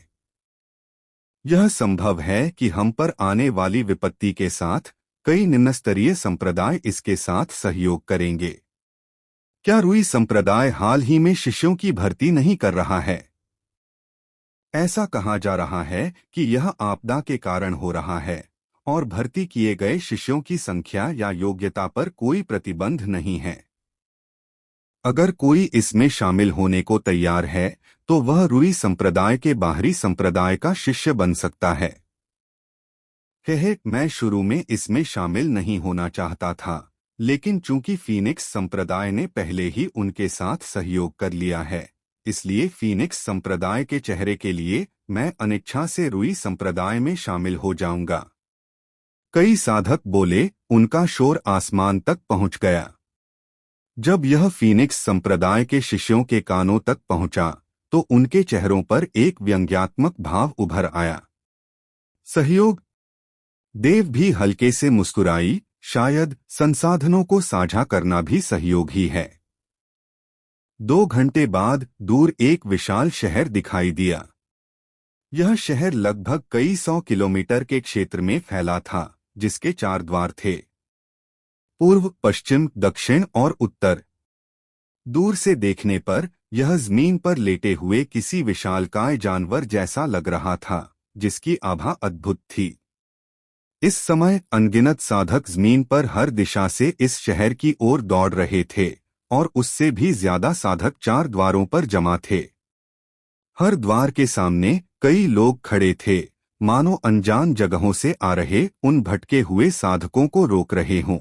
यह संभव है कि हम पर आने वाली विपत्ति के साथ कई निम्न स्तरीय संप्रदाय इसके साथ सहयोग करेंगे। क्या रुई संप्रदाय हाल ही में शिष्यों की भर्ती नहीं कर रहा है? ऐसा कहा जा रहा है कि यह आपदा के कारण हो रहा है और भर्ती किए गए शिष्यों की संख्या या योग्यता पर कोई प्रतिबंध नहीं है। अगर कोई इसमें शामिल होने को तैयार है तो वह रुई संप्रदाय के बाहरी संप्रदाय का शिष्य बन सकता है। मैं शुरू में इसमें शामिल नहीं होना चाहता था, लेकिन चूंकि फीनिक्स संप्रदाय ने पहले ही उनके साथ सहयोग कर लिया है, इसलिए फीनिक्स संप्रदाय के चेहरे के लिए मैं अनिच्छा से रुई संप्रदाय में शामिल हो जाऊंगा। कई साधक बोले, उनका शोर आसमान तक पहुंच गया। जब यह फीनिक्स संप्रदाय के शिष्यों के कानों तक पहुंचा तो उनके चेहरों पर एक व्यंग्यात्मक भाव उभर आया। सहयोग। देव भी हल्के से मुस्कुराई, शायद संसाधनों को साझा करना भी सहयोग ही है। 2 घंटे बाद दूर एक विशाल शहर दिखाई दिया। यह शहर लगभग कई 100 किलोमीटर के क्षेत्र में फैला था, जिसके 4 द्वार थे, पूर्व, पश्चिम, दक्षिण और उत्तर। दूर से देखने पर यह जमीन पर लेटे हुए किसी विशालकाय जानवर जैसा लग रहा था, जिसकी आभा अद्भुत थी। इस समय अनगिनत साधक जमीन पर हर दिशा से इस शहर की ओर दौड़ रहे थे और उससे भी ज्यादा साधक 4 द्वारों पर जमा थे। हर द्वार के सामने कई लोग खड़े थे, मानो अनजान जगहों से आ रहे उन भटके हुए साधकों को रोक रहे हों।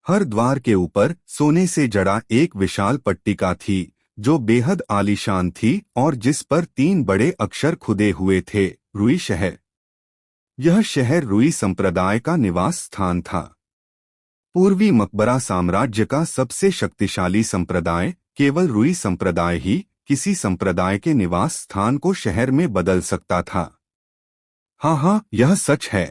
हर द्वार के ऊपर सोने से जड़ा एक विशाल पट्टिका थी, जो बेहद आलीशान थी और जिस पर 3 बड़े अक्षर खुदे हुए थे, रुई शहर। यह शहर रुई संप्रदाय का निवास स्थान था। पूर्वी मकबरा साम्राज्य का सबसे शक्तिशाली संप्रदाय, केवल रुई संप्रदाय ही किसी संप्रदाय के निवास स्थान को शहर में बदल सकता था। हाँ, यह सच है।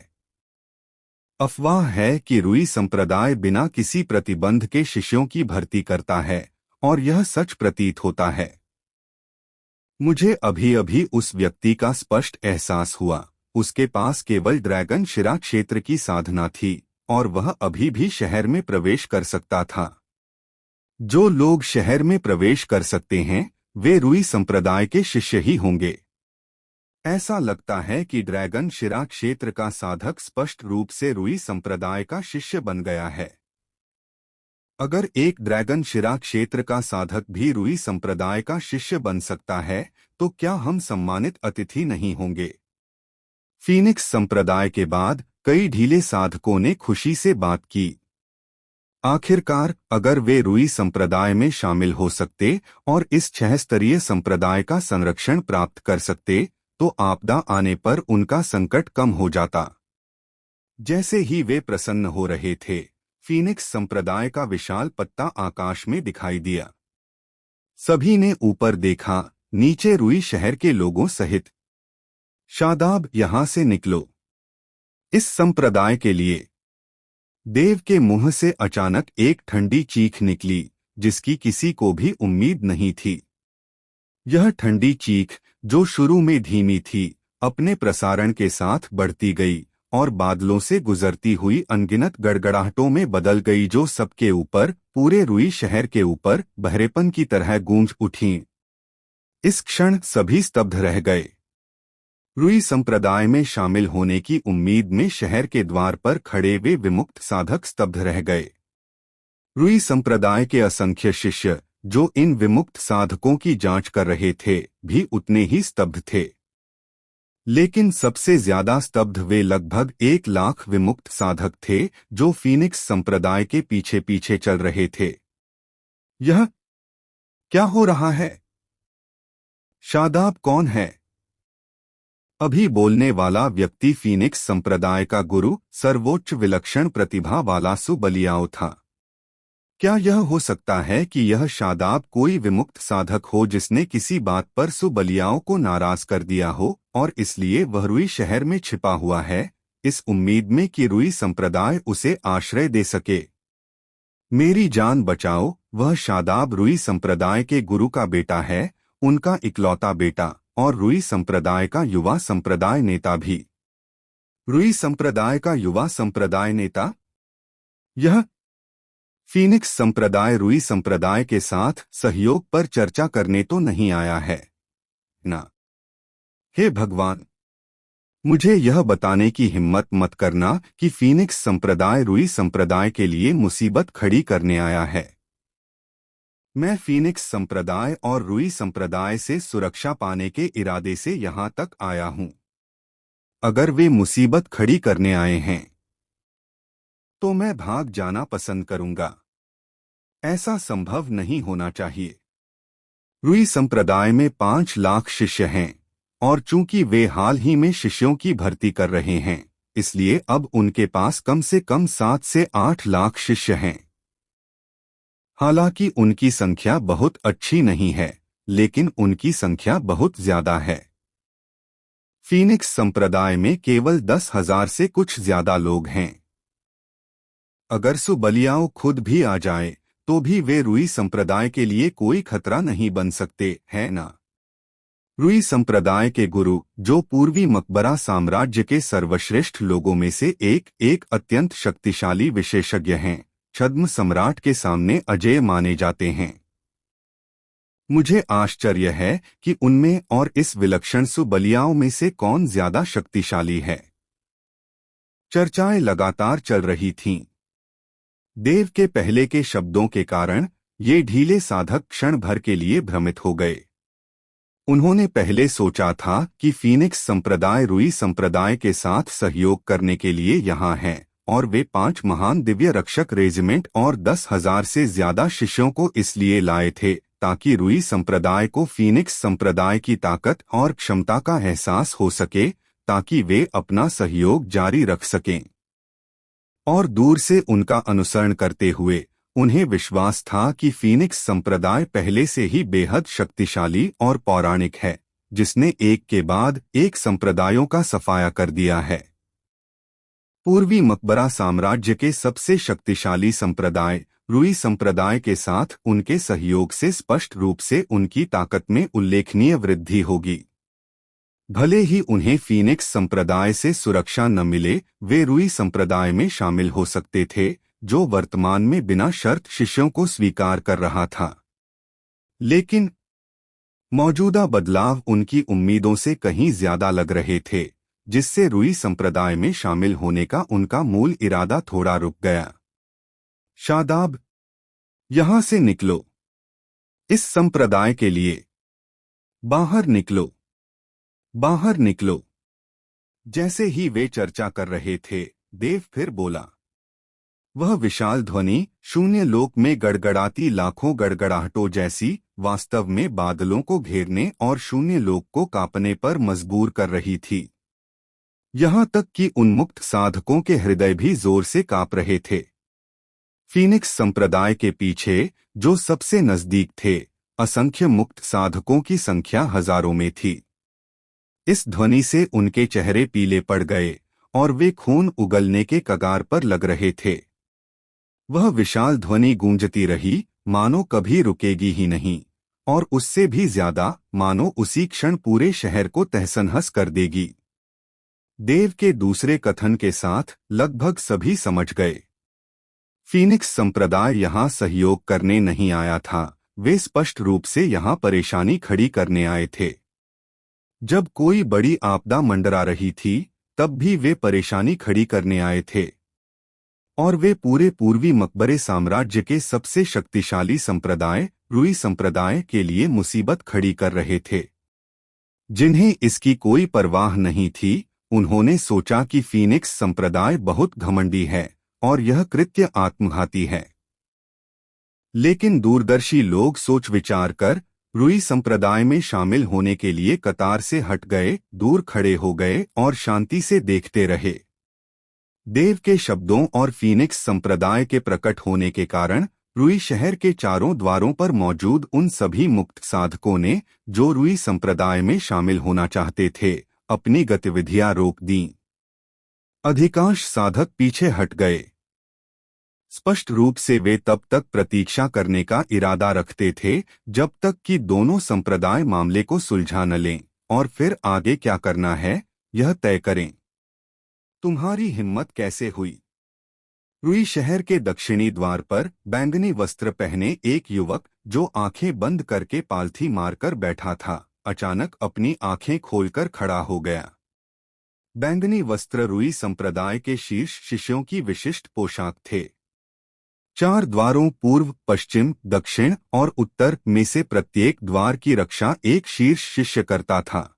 अफवाह है कि रुई संप्रदाय बिना किसी प्रतिबंध के शिष्यों की भर्ती करता है, और यह सच प्रतीत होता है। मुझे अभी अभी उस व्यक्ति का स्पष्ट एहसास हुआ। उसके पास केवल ड्रैगन शिरा क्षेत्र की साधना थी और वह अभी भी शहर में प्रवेश कर सकता था। जो लोग शहर में प्रवेश कर सकते हैं वे रुई संप्रदाय के शिष्य ही होंगे। ऐसा लगता है कि ड्रैगन शिरा क्षेत्र का साधक स्पष्ट रूप से रुई संप्रदाय का शिष्य बन गया है। अगर एक ड्रैगन शिरा क्षेत्र का साधक भी रुई संप्रदाय का शिष्य बन सकता है तो क्या हम सम्मानित अतिथि नहीं होंगे? फीनिक्स संप्रदाय के बाद कई ढीले साधकों ने खुशी से बात की। आखिरकार अगर वे रुई संप्रदाय में शामिल हो सकते और इस 6 स्तरीय संप्रदाय का संरक्षण प्राप्त कर सकते तो आपदा आने पर उनका संकट कम हो जाता। जैसे ही वे प्रसन्न हो रहे थे, फीनिक्स संप्रदाय का विशाल पत्ता आकाश में दिखाई दिया। सभी ने ऊपर देखा, नीचे रुई शहर के लोगों सहित। शादाब, यहां से निकलो। इस संप्रदाय के लिए। देव के मुंह से अचानक एक ठंडी चीख निकली, जिसकी किसी को भी उम्मीद नहीं थी। यह ठंडी चीख, जो शुरू में धीमी थी, अपने प्रसारण के साथ बढ़ती गई और बादलों से गुजरती हुई अनगिनत गड़गड़ाहटों में बदल गई, जो सबके ऊपर, पूरे रुई शहर के ऊपर बहरेपन की तरह गूंज उठीं। इस क्षण सभी स्तब्ध रह गए। रुई संप्रदाय में शामिल होने की उम्मीद में शहर के द्वार पर खड़े वे विमुक्त साधक स्तब्ध रह गए। रुई संप्रदाय के असंख्य शिष्य, जो इन विमुक्त साधकों की जांच कर रहे थे, भी उतने ही स्तब्ध थे। लेकिन सबसे ज्यादा स्तब्ध वे लगभग 1 लाख विमुक्त साधक थे, जो फीनिक्स संप्रदाय के पीछे पीछे चल रहे थे। यह क्या हो रहा है? शादाब कौन है? अभी बोलने वाला व्यक्ति फीनिक्स संप्रदाय का गुरु, सर्वोच्च विलक्षण प्रतिभा वाला सुबलियाओ था। क्या यह हो सकता है कि यह शादाब कोई विमुक्त साधक हो जिसने किसी बात पर सुबलियाओं को नाराज कर दिया हो और इसलिए वह रुई शहर में छिपा हुआ है, इस उम्मीद में कि रुई संप्रदाय उसे आश्रय दे सके? मेरी जान बचाओ। वह शादाब रुई संप्रदाय के गुरु का बेटा है, उनका इकलौता बेटा और रुई संप्रदाय का युवा संप्रदाय नेता भी। रुई संप्रदाय का युवा संप्रदाय नेता? यह फीनिक्स संप्रदाय रुई संप्रदाय के साथ सहयोग पर चर्चा करने तो नहीं आया है ना? हे भगवान, मुझे यह बताने की हिम्मत मत करना कि फीनिक्स संप्रदाय रुई संप्रदाय के लिए मुसीबत खड़ी करने आया है। मैं फीनिक्स संप्रदाय और रुई संप्रदाय से सुरक्षा पाने के इरादे से यहाँ तक आया हूँ। अगर वे मुसीबत खड़ी करने आए हैं तो मैं भाग जाना पसंद करूंगा। ऐसा संभव नहीं होना चाहिए। रुई संप्रदाय में 5 लाख शिष्य हैं और चूंकि वे हाल ही में शिष्यों की भर्ती कर रहे हैं, इसलिए अब उनके पास कम से कम 7 से 8 लाख शिष्य हैं। हालांकि उनकी संख्या बहुत अच्छी नहीं है, लेकिन उनकी संख्या बहुत ज्यादा है। फीनिक्स संप्रदाय में केवल 10,000 से कुछ ज्यादा लोग हैं। अगर सुबलियाओं खुद भी आ जाए तो भी वे रुई संप्रदाय के लिए कोई खतरा नहीं बन सकते, है ना? रुई संप्रदाय के गुरु, जो पूर्वी मकबरा साम्राज्य के सर्वश्रेष्ठ लोगों में से एक अत्यंत शक्तिशाली विशेषज्ञ हैं, छद्म सम्राट के सामने अजेय माने जाते हैं। मुझे आश्चर्य है कि उनमें और इस विलक्षण सुबलियाओं में से कौन ज्यादा शक्तिशाली है। चर्चाएं लगातार चल रही थीं। देव के पहले के शब्दों के कारण ये ढीले साधक क्षण भर के लिए भ्रमित हो गए। उन्होंने पहले सोचा था कि फीनिक्स संप्रदाय रुई संप्रदाय के साथ सहयोग करने के लिए यहाँ है और वे 5 महान दिव्य रक्षक रेजिमेंट और 10,000 से ज्यादा शिष्यों को इसलिए लाए थे ताकि रुई संप्रदाय को फीनिक्स संप्रदाय की ताकत और क्षमता का एहसास हो सके, ताकि वे अपना सहयोग जारी रख सकें। और दूर से उनका अनुसरण करते हुए उन्हें विश्वास था कि फीनिक्स संप्रदाय पहले से ही बेहद शक्तिशाली और पौराणिक है, जिसने एक के बाद एक संप्रदायों का सफाया कर दिया है। पूर्वी मकबरा साम्राज्य के सबसे शक्तिशाली संप्रदाय रुई संप्रदाय के साथ उनके सहयोग से स्पष्ट रूप से उनकी ताकत में उल्लेखनीय वृद्धि होगी। भले ही उन्हें फीनिक्स संप्रदाय से सुरक्षा न मिले, वे रुई संप्रदाय में शामिल हो सकते थे, जो वर्तमान में बिना शर्त शिष्यों को स्वीकार कर रहा था। लेकिन मौजूदा बदलाव उनकी उम्मीदों से कहीं ज्यादा लग रहे थे, जिससे रुई संप्रदाय में शामिल होने का उनका मूल इरादा थोड़ा रुक गया। शादाब, यहां से निकलो। इस संप्रदाय के लिए बाहर निकलो, बाहर निकलो। जैसे ही वे चर्चा कर रहे थे, देव फिर बोला। वह विशाल ध्वनि शून्य लोक में गड़गड़ाती लाखों गड़गड़ाहटों जैसी वास्तव में बादलों को घेरने और शून्य लोक को कांपने पर मजबूर कर रही थी। यहाँ तक कि उन्मुक्त साधकों के हृदय भी जोर से कांप रहे थे। फीनिक्स संप्रदाय के पीछे, जो सबसे नजदीक थे, असंख्य मुक्त साधकों की संख्या हजारों में थी। इस ध्वनि से उनके चेहरे पीले पड़ गए और वे खून उगलने के कगार पर लग रहे थे। वह विशाल ध्वनि गूंजती रही, मानो कभी रुकेगी ही नहीं, और उससे भी ज्यादा मानो उसी क्षण पूरे शहर को तहस-नहस कर देगी। देव के दूसरे कथन के साथ लगभग सभी समझ गए। फीनिक्स संप्रदाय यहाँ सहयोग करने नहीं आया था, वे स्पष्ट रूप से यहाँ परेशानी खड़ी करने आए थे। जब कोई बड़ी आपदा मंडरा रही थी, तब भी वे परेशानी खड़ी करने आए थे। और वे पूरे पूर्वी मकबरे साम्राज्य के सबसे शक्तिशाली संप्रदाय रुई संप्रदाय के लिए मुसीबत खड़ी कर रहे थे। जिन्हें इसकी कोई परवाह नहीं थी, उन्होंने सोचा कि फीनिक्स संप्रदाय बहुत घमंडी है और यह कृत्य आत्मघाती है। लेकिन दूरदर्शी लोग सोच विचार कर रुई संप्रदाय में शामिल होने के लिए कतार से हट गए, दूर खड़े हो गए और शांति से देखते रहे। देव के शब्दों और फीनिक्स संप्रदाय के प्रकट होने के कारण रुई शहर के चारों द्वारों पर मौजूद उन सभी मुक्त साधकों ने, जो रुई संप्रदाय में शामिल होना चाहते थे, अपनी गतिविधियां रोक दीं। अधिकांश साधक पीछे हट गए। स्पष्ट रूप से वे तब तक प्रतीक्षा करने का इरादा रखते थे जब तक कि दोनों संप्रदाय मामले को सुलझा न लें और फिर आगे क्या करना है, यह तय करें। तुम्हारी हिम्मत कैसे हुई? रुई शहर के दक्षिणी द्वार पर बैंगनी वस्त्र पहने एक युवक, जो आंखें बंद करके पालथी मारकर बैठा था, अचानक अपनी आंखें खोलकर खड़ा हो गया। बैंगनी वस्त्र रुई संप्रदाय के शीर्ष शिष्यों की विशिष्ट पोशाक थे। 4 द्वारों पूर्व, पश्चिम, दक्षिण और उत्तर में से प्रत्येक द्वार की रक्षा एक शीर्ष शिष्य करता था।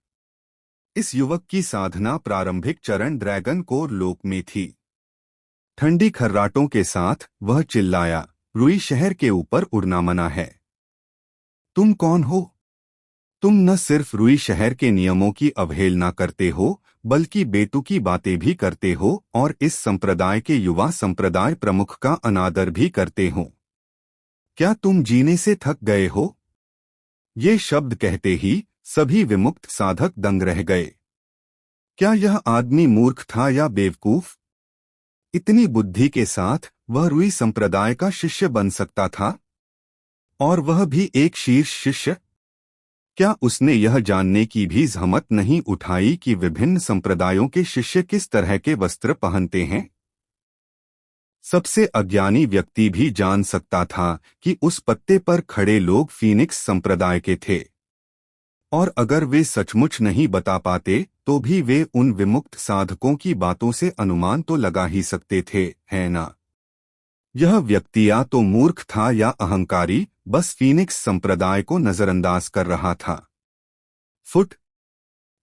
इस युवक की साधना प्रारंभिक चरण ड्रैगन कोर लोक में थी। ठंडी खर्राटों के साथ वह चिल्लाया, रुई शहर के ऊपर उड़ना मना है। तुम कौन हो? तुम न सिर्फ रुई शहर के नियमों की अवहेलना करते हो, बल्कि बेतुकी बातें भी करते हो और इस संप्रदाय के युवा संप्रदाय प्रमुख का अनादर भी करते हो। क्या तुम जीने से थक गए हो? ये शब्द कहते ही सभी विमुक्त साधक दंग रह गए। क्या यह आदमी मूर्ख था या बेवकूफ? इतनी बुद्धि के साथ वह रुई संप्रदाय का शिष्य बन सकता था, और वह भी एक शीर्ष शिष्य। क्या उसने यह जानने की भी जहमत नहीं उठाई कि विभिन्न संप्रदायों के शिष्य किस तरह के वस्त्र पहनते हैं? सबसे अज्ञानी व्यक्ति भी जान सकता था कि उस पत्ते पर खड़े लोग फीनिक्स संप्रदाय के थे, और अगर वे सचमुच नहीं बता पाते तो भी वे उन विमुक्त साधकों की बातों से अनुमान तो लगा ही सकते थे, है ना? यह व्यक्ति या तो मूर्ख था या अहंकारी, बस फीनिक्स संप्रदाय को नजरअंदाज कर रहा था। फुट।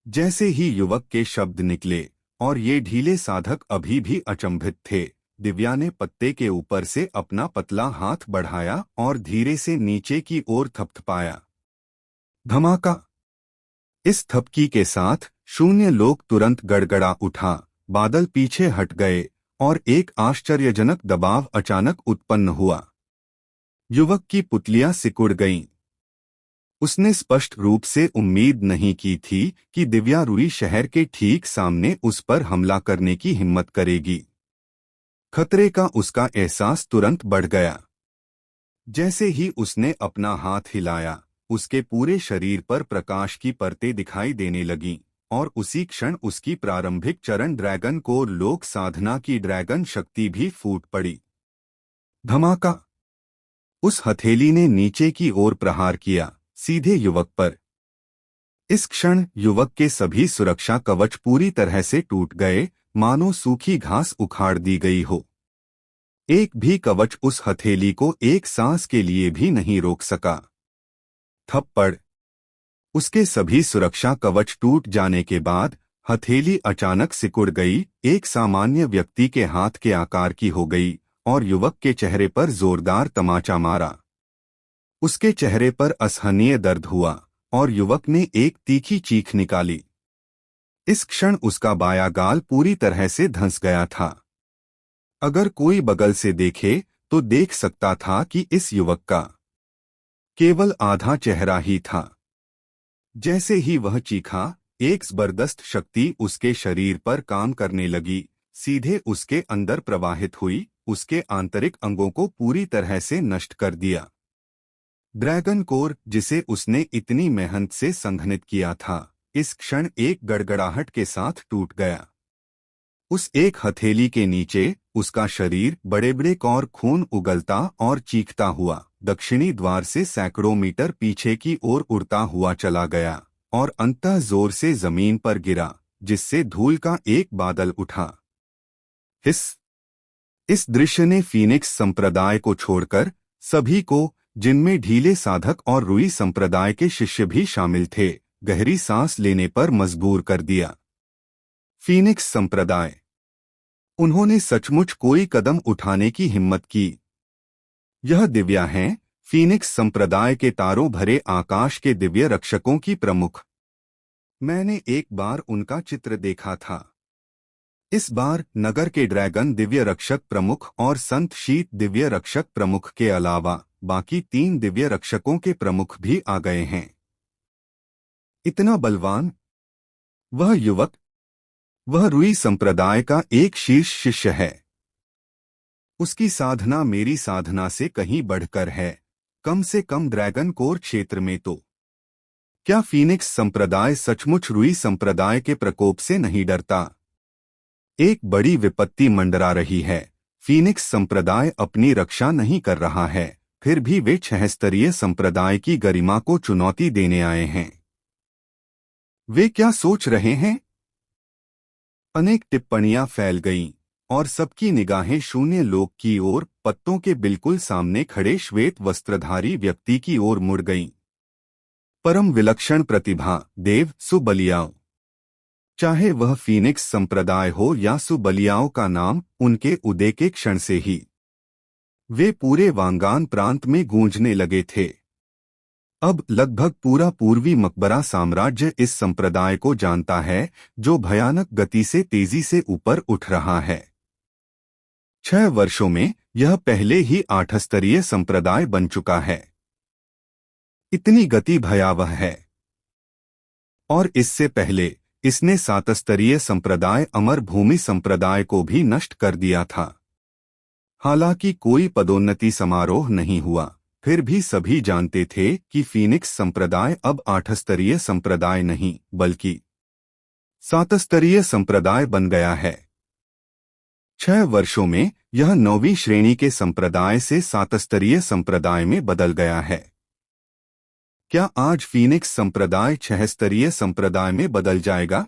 जैसे ही युवक के शब्द निकले और ये ढीले साधक अभी भी अचंभित थे, दिव्या ने पत्ते के ऊपर से अपना पतला हाथ बढ़ाया और धीरे से नीचे की ओर थपथपाया। धमाका। इस थपकी के साथ शून्य लोक तुरंत गड़गड़ा उठा, बादल पीछे हट गए और एक आश्चर्यजनक दबाव अचानक उत्पन्न हुआ। युवक की पुतलियां सिकुड़ गईं। उसने स्पष्ट रूप से उम्मीद नहीं की थी कि दिव्या रुई शहर के ठीक सामने उस पर हमला करने की हिम्मत करेगी। खतरे का उसका एहसास तुरंत बढ़ गया। जैसे ही उसने अपना हाथ हिलाया, उसके पूरे शरीर पर प्रकाश की परतें दिखाई देने लगीं, और उसी क्षण उसकी प्रारंभिक चरण ड्रैगन कोर लोक साधना की ड्रैगन शक्ति भी फूट पड़ी। धमाका। उस हथेली ने नीचे की ओर प्रहार किया, सीधे युवक पर। इस क्षण युवक के सभी सुरक्षा कवच पूरी तरह से टूट गए, मानो सूखी घास उखाड़ दी गई हो। एक भी कवच उस हथेली को एक सांस के लिए भी नहीं रोक सका। थप्पड़। उसके सभी सुरक्षा कवच टूट जाने के बाद हथेली अचानक सिकुड़ गई, एक सामान्य व्यक्ति के हाथ के आकार की हो गई और युवक के चेहरे पर जोरदार तमाचा मारा। उसके चेहरे पर असहनीय दर्द हुआ और युवक ने एक तीखी चीख निकाली। इस क्षण उसका बायां गाल पूरी तरह से धंस गया था। अगर कोई बगल से देखे तो देख सकता था कि इस युवक का केवल आधा चेहरा ही था। जैसे ही वह चीखा, एक जबरदस्त शक्ति उसके शरीर पर काम करने लगी, सीधे उसके अंदर प्रवाहित हुई, उसके आंतरिक अंगों को पूरी तरह से नष्ट कर दिया। ड्रैगन कोर, जिसे उसने इतनी मेहनत से संघनित किया था, इस क्षण एक गड़गड़ाहट के साथ टूट गया। उस एक हथेली के नीचे उसका शरीर बड़े बड़े कौर खून उगलता और चीखता हुआ दक्षिणी द्वार से सैकड़ों मीटर पीछे की ओर उड़ता हुआ चला गया और अंततः जोर से जमीन पर गिरा, जिससे धूल का एक बादल उठा। इस दृश्य ने फीनिक्स संप्रदाय को छोड़कर सभी को, जिनमें ढीले साधक और रुई संप्रदाय के शिष्य भी शामिल थे, गहरी सांस लेने पर मजबूर कर दिया। फीनिक्स संप्रदाय। उन्होंने सचमुच कोई कदम उठाने की हिम्मत की। यह दिव्या हैं, फीनिक्स संप्रदाय के तारों भरे आकाश के दिव्य रक्षकों की प्रमुख। मैंने एक बार उनका चित्र देखा था। इस बार नगर के ड्रैगन दिव्य रक्षक प्रमुख और संत शीत दिव्य रक्षक प्रमुख के अलावा बाकी 3 दिव्य रक्षकों के प्रमुख भी आ गए हैं। इतना बलवान! वह युवक, वह रुई संप्रदाय का एक शीर्ष शिष्य है। उसकी साधना मेरी साधना से कहीं बढ़कर है, कम से कम ड्रैगन कोर क्षेत्र में तो। क्या फीनिक्स संप्रदाय सचमुच रुई संप्रदाय के प्रकोप से नहीं डरता? एक बड़ी विपत्ति मंडरा रही है। फीनिक्स संप्रदाय अपनी रक्षा नहीं कर रहा है, फिर भी वे 6 स्तरीय संप्रदाय की गरिमा को चुनौती देने आए हैं। वे क्या सोच रहे हैं? अनेक टिप्पणियां फैल गईं, और सबकी निगाहें शून्य लोक की ओर, पत्तों के बिल्कुल सामने खड़े श्वेत वस्त्रधारी व्यक्ति की ओर मुड़ गईं। परम विलक्षण प्रतिभा, देव सुबलियाओं। चाहे वह फीनिक्स संप्रदाय हो या सुबलियाओं का नाम उनके उदय के क्षण से ही वे पूरे वांगान प्रांत में गूंजने लगे थे। अब लगभग पूरा पूर्वी मकबरा साम्राज्य इस संप्रदाय को जानता है, जो भयानक गति से तेजी से ऊपर उठ रहा है। 6 वर्षों में यह पहले ही 8 स्तरीय संप्रदाय बन चुका है। इतनी गति भयावह है। और इससे पहले इसने 7 स्तरीय संप्रदाय अमर भूमि संप्रदाय को भी नष्ट कर दिया था। हालांकि कोई पदोन्नति समारोह नहीं हुआ, फिर भी सभी जानते थे कि फीनिक्स संप्रदाय अब 8 स्तरीय संप्रदाय नहीं बल्कि 7 स्तरीय संप्रदाय बन गया है। 6 वर्षों में यह 9वीं श्रेणी के संप्रदाय से 7 स्तरीय संप्रदाय में बदल गया है। क्या आज फीनिक्स संप्रदाय 6 स्तरीय संप्रदाय में बदल जाएगा?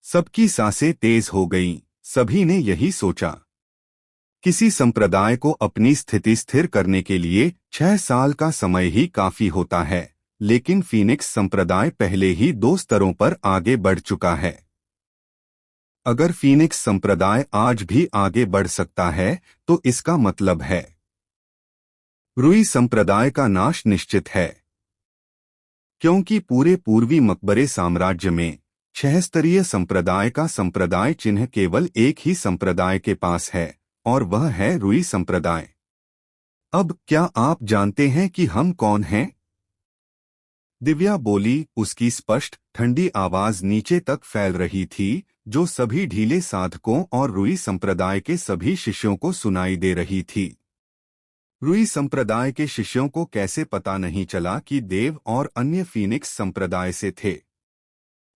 सबकी सांसें तेज हो गईं। सभी ने यही सोचा। किसी संप्रदाय को अपनी स्थिति स्थिर करने के लिए 6 साल का समय ही काफी होता है, लेकिन फीनिक्स संप्रदाय पहले ही 2 स्तरों पर आगे बढ़ चुका है। अगर फीनिक्स संप्रदाय आज भी आगे बढ़ सकता है, तो इसका मतलब है रुई संप्रदाय का नाश निश्चित है, क्योंकि पूरे पूर्वी मकबरे साम्राज्य में 6 स्तरीय संप्रदाय का संप्रदाय चिन्ह केवल एक ही संप्रदाय के पास है, और वह है रुई संप्रदाय। अब क्या आप जानते हैं कि हम कौन हैं? दिव्या बोली। उसकी स्पष्ट ठंडी आवाज नीचे तक फैल रही थी, जो सभी ढीले साधकों और रुई संप्रदाय के सभी शिष्यों को सुनाई दे रही थी। रुई संप्रदाय के शिष्यों को कैसे पता नहीं चला कि देव और अन्य फीनिक्स संप्रदाय से थे?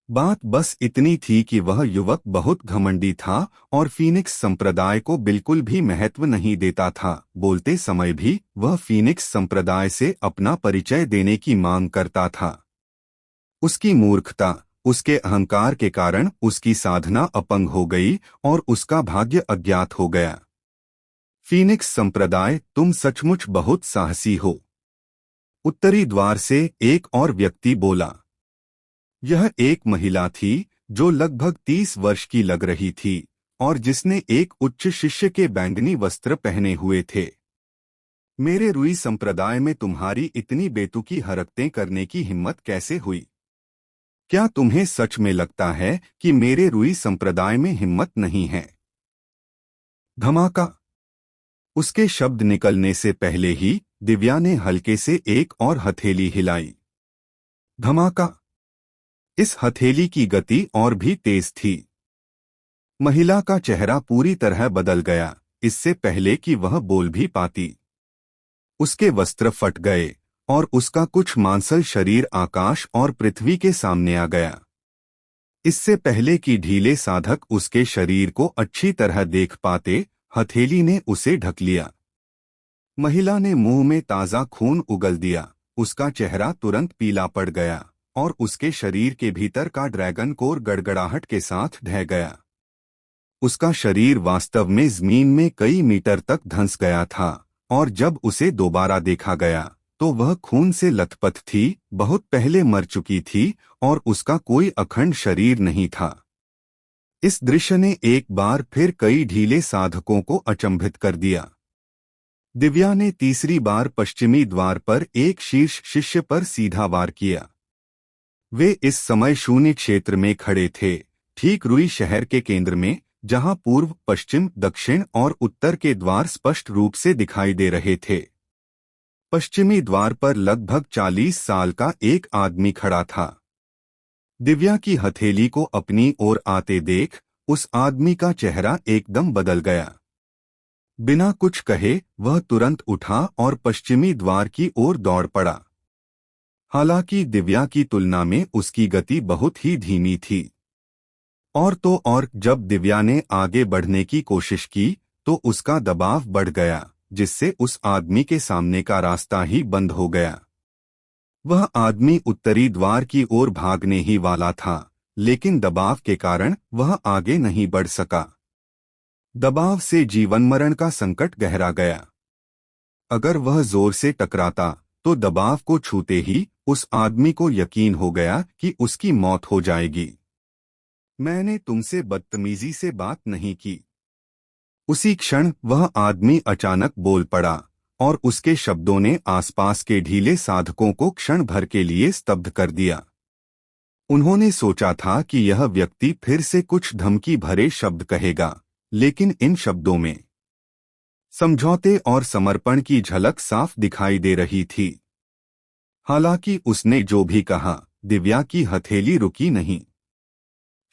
बात बस इतनी थी कि वह युवक बहुत घमंडी था और फीनिक्स संप्रदाय को बिल्कुल भी महत्व नहीं देता था। बोलते समय भी वह फीनिक्स संप्रदाय से अपना परिचय देने की मांग करता था। उसकी मूर्खता, उसके अहंकार के कारण उसकी साधना अपंग हो गई और उसका भाग्य अज्ञात हो गया। फीनिक्स संप्रदाय, तुम सचमुच बहुत साहसी हो। उत्तरी द्वार से एक और व्यक्ति बोला। यह एक महिला थी जो लगभग 30 वर्ष की लग रही थी और जिसने एक उच्च शिष्य के बैंगनी वस्त्र पहने हुए थे। मेरे रुई संप्रदाय में तुम्हारी इतनी बेतुकी हरकतें करने की हिम्मत कैसे हुई? क्या तुम्हें सच में लगता है कि मेरे रुई संप्रदाय में हिम्मत नहीं है? धमाका। उसके शब्द निकलने से पहले ही दिव्या ने हल्के से एक और हथेली हिलाई। धमाका। इस हथेली की गति और भी तेज थी। महिला का चेहरा पूरी तरह बदल गया, इससे पहले कि वह बोल भी पाती। उसके वस्त्र फट गए और उसका कुछ मांसल शरीर आकाश और पृथ्वी के सामने आ गया। इससे पहले कि ढीले साधक उसके शरीर को अच्छी तरह देख पाते, हथेली ने उसे ढक लिया। महिला ने मुंह में ताजा खून उगल दिया। उसका चेहरा तुरंत पीला पड़ गया और उसके शरीर के भीतर का ड्रैगन कोर गड़गड़ाहट के साथ ढह गया। उसका शरीर वास्तव में जमीन में कई मीटर तक धंस गया था और जब उसे दोबारा देखा गया तो वह खून से लथपथ थी, बहुत पहले मर चुकी थी और उसका कोई अखंड शरीर नहीं था। इस दृश्य ने एक बार फिर कई ढीले साधकों को अचंभित कर दिया। दिव्या ने तीसरी बार पश्चिमी द्वार पर एक शीर्ष शिष्य पर सीधा वार किया। वे इस समय शून्य क्षेत्र में खड़े थे, ठीक रुई शहर के केंद्र में, जहां पूर्व, पश्चिम, दक्षिण और उत्तर के द्वार स्पष्ट रूप से दिखाई दे रहे थे। पश्चिमी द्वार पर लगभग 40 साल का एक आदमी खड़ा था। दिव्या की हथेली को अपनी ओर आते देख उस आदमी का चेहरा एकदम बदल गया। बिना कुछ कहे वह तुरंत उठा और पश्चिमी द्वार की ओर दौड़ पड़ा। हालांकि दिव्या की तुलना में उसकी गति बहुत ही धीमी थी। और तो और जब दिव्या ने आगे बढ़ने की कोशिश की तो उसका दबाव बढ़ गया, जिससे उस आदमी के सामने का रास्ता ही बंद हो गया। वह आदमी उत्तरी द्वार की ओर भागने ही वाला था, लेकिन दबाव के कारण वह आगे नहीं बढ़ सका। दबाव से जीवन मरण का संकट गहरा गया। अगर वह जोर से टकराता तो दबाव को छूते ही उस आदमी को यकीन हो गया कि उसकी मौत हो जाएगी। मैंने तुमसे बदतमीजी से बात नहीं की। उसी क्षण वह आदमी अचानक बोल पड़ा और उसके शब्दों ने आसपास के ढीले साधकों को क्षण भर के लिए स्तब्ध कर दिया। उन्होंने सोचा था कि यह व्यक्ति फिर से कुछ धमकी भरे शब्द कहेगा, लेकिन इन शब्दों में समझौते और समर्पण की झलक साफ दिखाई दे रही थी। हालांकि उसने जो भी कहा, दिव्या की हथेली रुकी नहीं।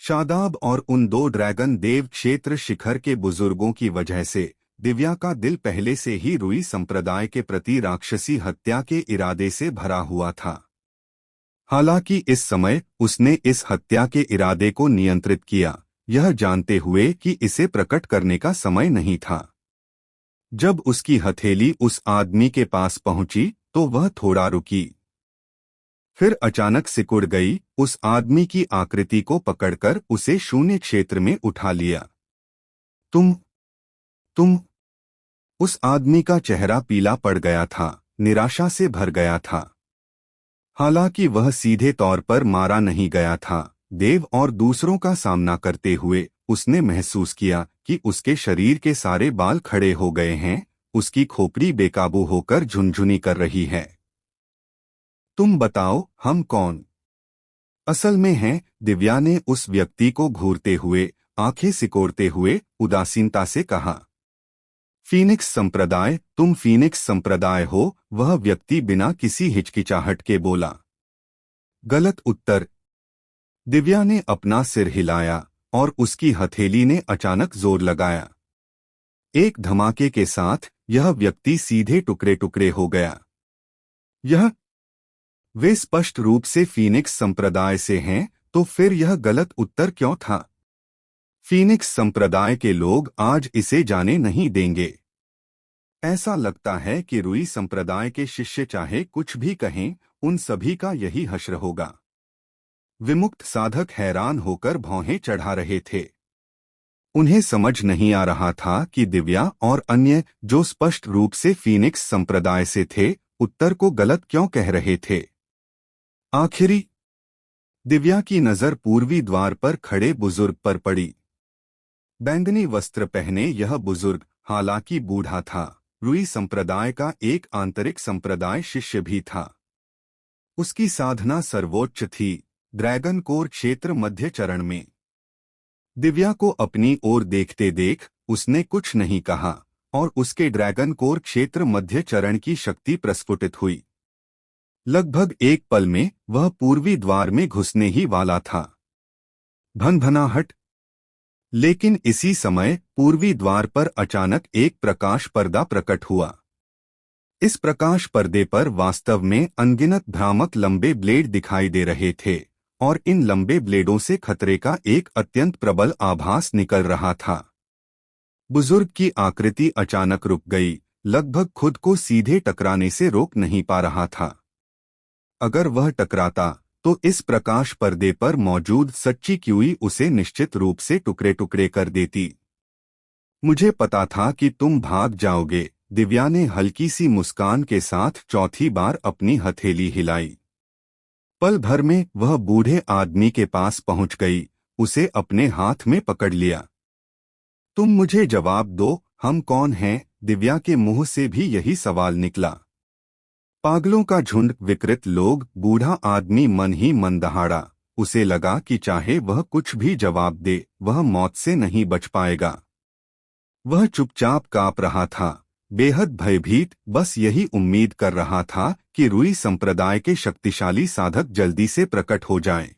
शादाब और उन दो ड्रैगन देव क्षेत्र शिखर के बुजुर्गों की वजह से दिव्या का दिल पहले से ही रुई संप्रदाय के प्रति राक्षसी हत्या के इरादे से भरा हुआ था। हालांकि इस समय उसने इस हत्या के इरादे को नियंत्रित किया, यह जानते हुए कि इसे प्रकट करने का समय नहीं था। जब उसकी हथेली उस आदमी के पास पहुंची तो वह थोड़ा रुकी, फिर अचानक सिकुड़ गई। उस आदमी की आकृति को पकड़कर उसे शून्य क्षेत्र में उठा लिया। तुम उस आदमी का चेहरा पीला पड़ गया था, निराशा से भर गया था। हालांकि वह सीधे तौर पर मारा नहीं गया था। देव और दूसरों का सामना करते हुए उसने महसूस किया कि उसके शरीर के सारे बाल खड़े हो गए हैं, उसकी खोपड़ी बेकाबू होकर झुनझुनी कर रही है। तुम बताओ, हम कौन असल में हैं? दिव्या ने उस व्यक्ति को घूरते हुए, आंखें सिकोड़ते हुए उदासीनता से कहा। फीनिक्स संप्रदाय, तुम फीनिक्स संप्रदाय हो? वह व्यक्ति बिना किसी हिचकिचाहट के बोला। गलत उत्तर। दिव्या ने अपना सिर हिलाया और उसकी हथेली ने अचानक जोर लगाया। एक धमाके के साथ यह व्यक्ति सीधे टुकड़े टुकड़े हो गया। वे स्पष्ट रूप से फीनिक्स संप्रदाय से हैं, तो फिर यह गलत उत्तर क्यों था? फीनिक्स संप्रदाय के लोग आज इसे जाने नहीं देंगे। ऐसा लगता है कि रुई संप्रदाय के शिष्य चाहे कुछ भी कहें, उन सभी का यही हश्र होगा। विमुक्त साधक हैरान होकर भौहें चढ़ा रहे थे। उन्हें समझ नहीं आ रहा था कि दिव्या और अन्य जो स्पष्ट रूप से फीनिक्स संप्रदाय से थे, उत्तर को गलत क्यों कह रहे थे। आखिरी दिव्या की नजर पूर्वी द्वार पर खड़े बुजुर्ग पर पड़ी। बैंगनी वस्त्र पहने यह बुजुर्ग, हालांकि बूढ़ा था, रुई संप्रदाय का एक आंतरिक संप्रदाय शिष्य भी था। उसकी साधना सर्वोच्च थी, ड्रैगन कोर क्षेत्र मध्य चरण में। दिव्या को अपनी ओर देखते देख उसने कुछ नहीं कहा और उसके ड्रैगन कोर क्षेत्र मध्य चरण की शक्ति प्रस्फुटित हुई। लगभग एक पल में वह पूर्वी द्वार में घुसने ही वाला था। भनभनाहट। लेकिन इसी समय पूर्वी द्वार पर अचानक एक प्रकाश पर्दा प्रकट हुआ। इस प्रकाश पर्दे पर वास्तव में अनगिनत भ्रामक लंबे ब्लेड दिखाई दे रहे थे और इन लंबे ब्लेडों से खतरे का एक अत्यंत प्रबल आभास निकल रहा था। बुजुर्ग की आकृति अचानक रुक गई, लगभग खुद को सीधे टकराने से रोक नहीं पा रहा था। अगर वह टकराता तो इस प्रकाश पर्दे पर मौजूद सच्ची क्यूई उसे निश्चित रूप से टुकड़े टुकड़े कर देती। मुझे पता था कि तुम भाग जाओगे, दिव्या ने हल्की सी मुस्कान के साथ चौथी बार अपनी हथेली हिलाई। पल भर में वह बूढ़े आदमी के पास पहुंच गई, उसे अपने हाथ में पकड़ लिया। तुम मुझे जवाब दो, हम कौन हैं? दिव्या के मुंह से भी यही सवाल निकला। पागलों का झुंड, विकृत लोग। बूढ़ा आदमी मन ही मन दहाड़ा। उसे लगा कि चाहे वह कुछ भी जवाब दे, वह मौत से नहीं बच पाएगा। वह चुपचाप कांप रहा था, बेहद भयभीत, बस यही उम्मीद कर रहा था कि रुई संप्रदाय के शक्तिशाली साधक जल्दी से प्रकट हो जाएं।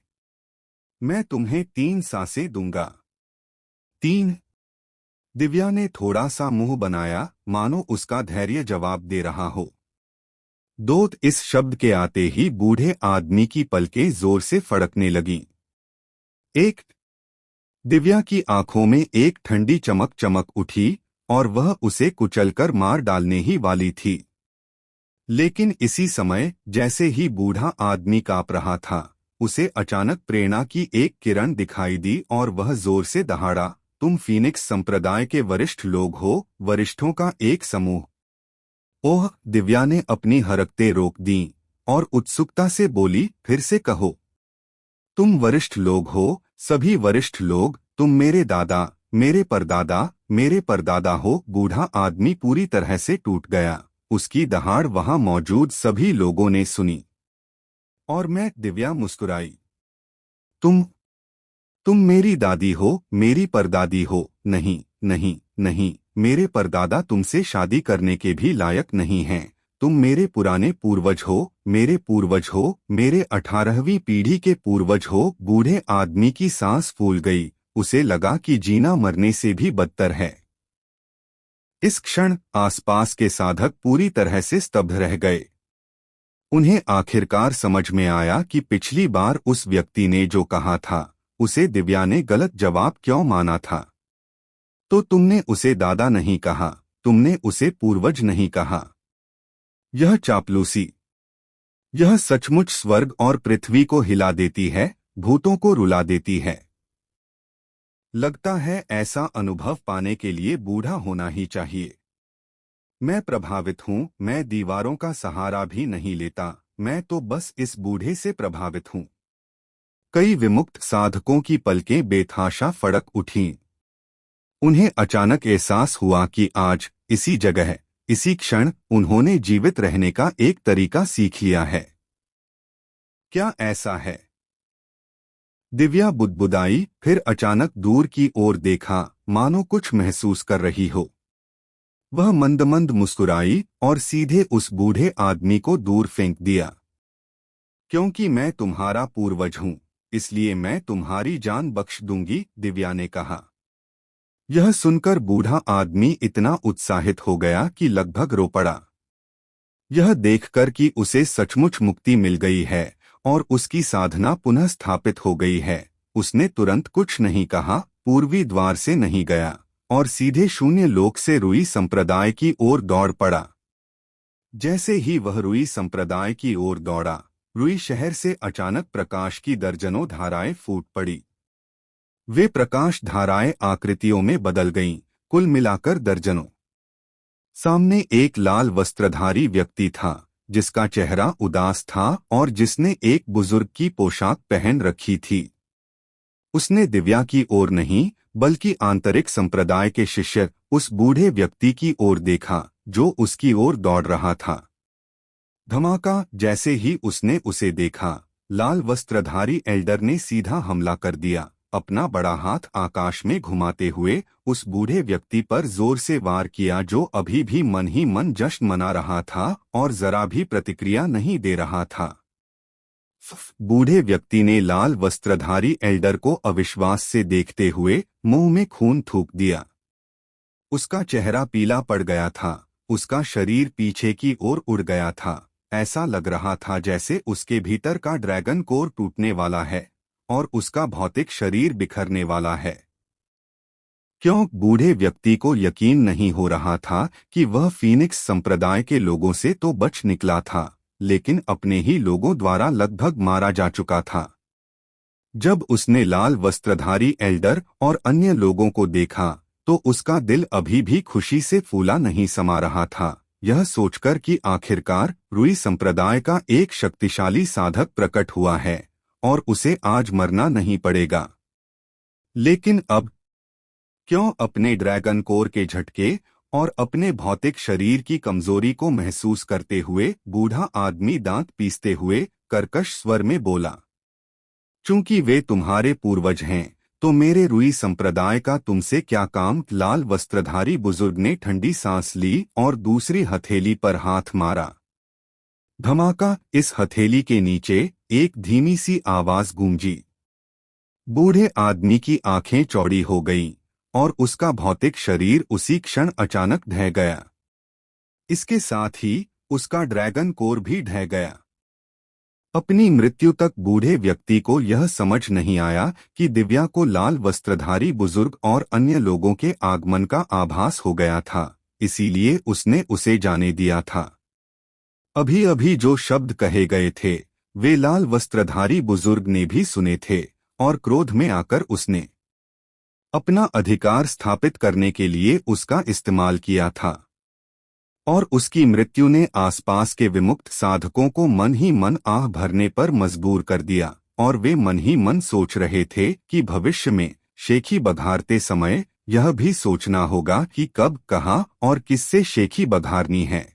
मैं तुम्हें 3 सांसें दूंगा। 3। दिव्या ने थोड़ा सा मुंह बनाया, मानो उसका धैर्य जवाब दे रहा हो। 2। इस शब्द के आते ही बूढ़े आदमी की पलकें जोर से फड़कने लगीं। 1। दिव्या की आंखों में एक ठंडी चमक चमक उठी और वह उसे कुचलकर मार डालने ही वाली थी। लेकिन इसी समय जैसे ही बूढ़ा आदमी कांप रहा था, उसे अचानक प्रेरणा की एक किरण दिखाई दी और वह जोर से दहाड़ा तुम फीनिक्स संप्रदाय के वरिष्ठ लोग हो, वरिष्ठों का एक समूह। ओह, दिव्या ने अपनी हरकतें रोक दीं और उत्सुकता से बोली, फिर से कहो। तुम वरिष्ठ लोग हो, सभी वरिष्ठ लोग, तुम मेरे दादा, मेरे परदादा, मेरे परदादा हो। बूढ़ा आदमी पूरी तरह से टूट गया। उसकी दहाड़ वहां मौजूद सभी लोगों ने सुनी। और मैं, दिव्या मुस्कुराई। तुम तुम मेरी दादी हो, मेरी परदादी हो। नहीं, नहीं, नहीं, मेरे परदादा तुमसे शादी करने के भी लायक नहीं हैं। तुम मेरे पुराने पूर्वज हो, मेरे पूर्वज हो, मेरे 18वीं पीढ़ी के पूर्वज हो। बूढ़े आदमी की सांस फूल गई। उसे लगा कि जीना मरने से भी बदतर है। इस क्षण आसपास के साधक पूरी तरह से स्तब्ध रह गए। उन्हें आखिरकार समझ में आया कि पिछली बार उस व्यक्ति ने जो कहा था, उसे दिव्या ने गलत जवाब क्यों माना था। तो तुमने उसे दादा नहीं कहा, तुमने उसे पूर्वज नहीं कहा। यह चापलूसी, यह सचमुच स्वर्ग और पृथ्वी को हिला देती है, भूतों को रुला देती है। लगता है ऐसा अनुभव पाने के लिए बूढ़ा होना ही चाहिए। मैं प्रभावित हूँ, मैं दीवारों का सहारा भी नहीं लेता, मैं तो बस इस बूढ़े से प्रभावित हूँ। कई विमुक्त साधकों की पलकें बेतहाशा फड़क उठीं। उन्हें अचानक एहसास हुआ कि आज, इसी जगह, इसी क्षण, उन्होंने जीवित रहने का एक तरीका सीख लिया है। क्या ऐसा है? दिव्या बुदबुदाई, फिर अचानक दूर की ओर देखा, मानो कुछ महसूस कर रही हो। वह मंद मंद मुस्कुराई और सीधे उस बूढ़े आदमी को दूर फेंक दिया। क्योंकि मैं तुम्हारा पूर्वज हूँ, इसलिए मैं तुम्हारी जान बख्श दूंगी, दिव्या ने कहा। यह सुनकर बूढ़ा आदमी इतना उत्साहित हो गया कि लगभग रो पड़ा। यह देखकर कि उसे सचमुच मुक्ति मिल गई है और उसकी साधना पुनः स्थापित हो गई है, उसने तुरंत कुछ नहीं कहा, पूर्वी द्वार से नहीं गया और सीधे शून्य लोक से रुई संप्रदाय की ओर दौड़ पड़ा। जैसे ही वह रुई संप्रदाय की ओर दौड़ा, रुई शहर से अचानक प्रकाश की दर्जनों धाराएं फूट पड़ी। वे प्रकाश धाराएं आकृतियों में बदल गईं, कुल मिलाकर दर्जनों। सामने एक लाल वस्त्रधारी व्यक्ति था, जिसका चेहरा उदास था और जिसने एक बुजुर्ग की पोशाक पहन रखी थी। उसने दिव्या की ओर नहीं, बल्कि आंतरिक संप्रदाय के शिष्य, उस बूढ़े व्यक्ति की ओर देखा, जो उसकी ओर दौड़ रहा था। धमाका! जैसे ही उसने उसे देखा, लाल वस्त्रधारी एल्डर ने सीधा हमला कर दिया, अपना बड़ा हाथ आकाश में घुमाते हुए उस बूढ़े व्यक्ति पर जोर से वार किया, जो अभी भी मन ही मन जश्न मना रहा था और जरा भी प्रतिक्रिया नहीं दे रहा था। बूढ़े व्यक्ति ने लाल वस्त्रधारी एल्डर को अविश्वास से देखते हुए मुंह में खून थूक दिया। उसका चेहरा पीला पड़ गया था, उसका शरीर पीछे की ओर उड़ गया था। ऐसा लग रहा था जैसे उसके भीतर का ड्रैगन कोर टूटने वाला है और उसका भौतिक शरीर बिखरने वाला है। क्यों? बूढ़े व्यक्ति को यकीन नहीं हो रहा था कि वह फीनिक्स संप्रदाय के लोगों से तो बच निकला था, लेकिन अपने ही लोगों द्वारा लगभग मारा जा चुका था। जब उसने लाल वस्त्रधारी एल्डर और अन्य लोगों को देखा, तो उसका दिल अभी भी खुशी से फूला नहीं समा रहा था, यह सोचकर कि आखिरकार रुई संप्रदाय का एक शक्तिशाली साधक प्रकट हुआ है और उसे आज मरना नहीं पड़ेगा। लेकिन अब क्यों? अपने ड्रैगन कोर के झटके और अपने भौतिक शरीर की कमजोरी को महसूस करते हुए बूढ़ा आदमी दांत पीसते हुए कर्कश स्वर में बोला, चूंकि वे तुम्हारे पूर्वज हैं, तो मेरे रुई संप्रदाय का तुमसे क्या काम? लाल वस्त्रधारी बुजुर्ग ने ठंडी सांस ली और दूसरी हथेली पर हाथ मारा। धमाका! इस हथेली के नीचे एक धीमी सी आवाज गूंजी। बूढ़े आदमी की आंखें चौड़ी हो गईं और उसका भौतिक शरीर उसी क्षण अचानक ढह गया। इसके साथ ही उसका ड्रैगन कोर भी ढह गया। अपनी मृत्यु तक बूढ़े व्यक्ति को यह समझ नहीं आया कि दिव्या को लाल वस्त्रधारी बुजुर्ग और अन्य लोगों के आगमन का आभास हो गया था, इसीलिए उसने उसे जाने दिया था। अभी अभी जो शब्द कहे गए थे, वे लाल वस्त्रधारी बुजुर्ग ने भी सुने थे और क्रोध में आकर उसने अपना अधिकार स्थापित करने के लिए उसका इस्तेमाल किया था। और उसकी मृत्यु ने आसपास के विमुक्त साधकों को मन ही मन आह भरने पर मजबूर कर दिया, और वे मन ही मन सोच रहे थे कि भविष्य में शेखी बघारते समय यह भी सोचना होगा कि कब, कहाँ और किससे शेखी बघारनी है।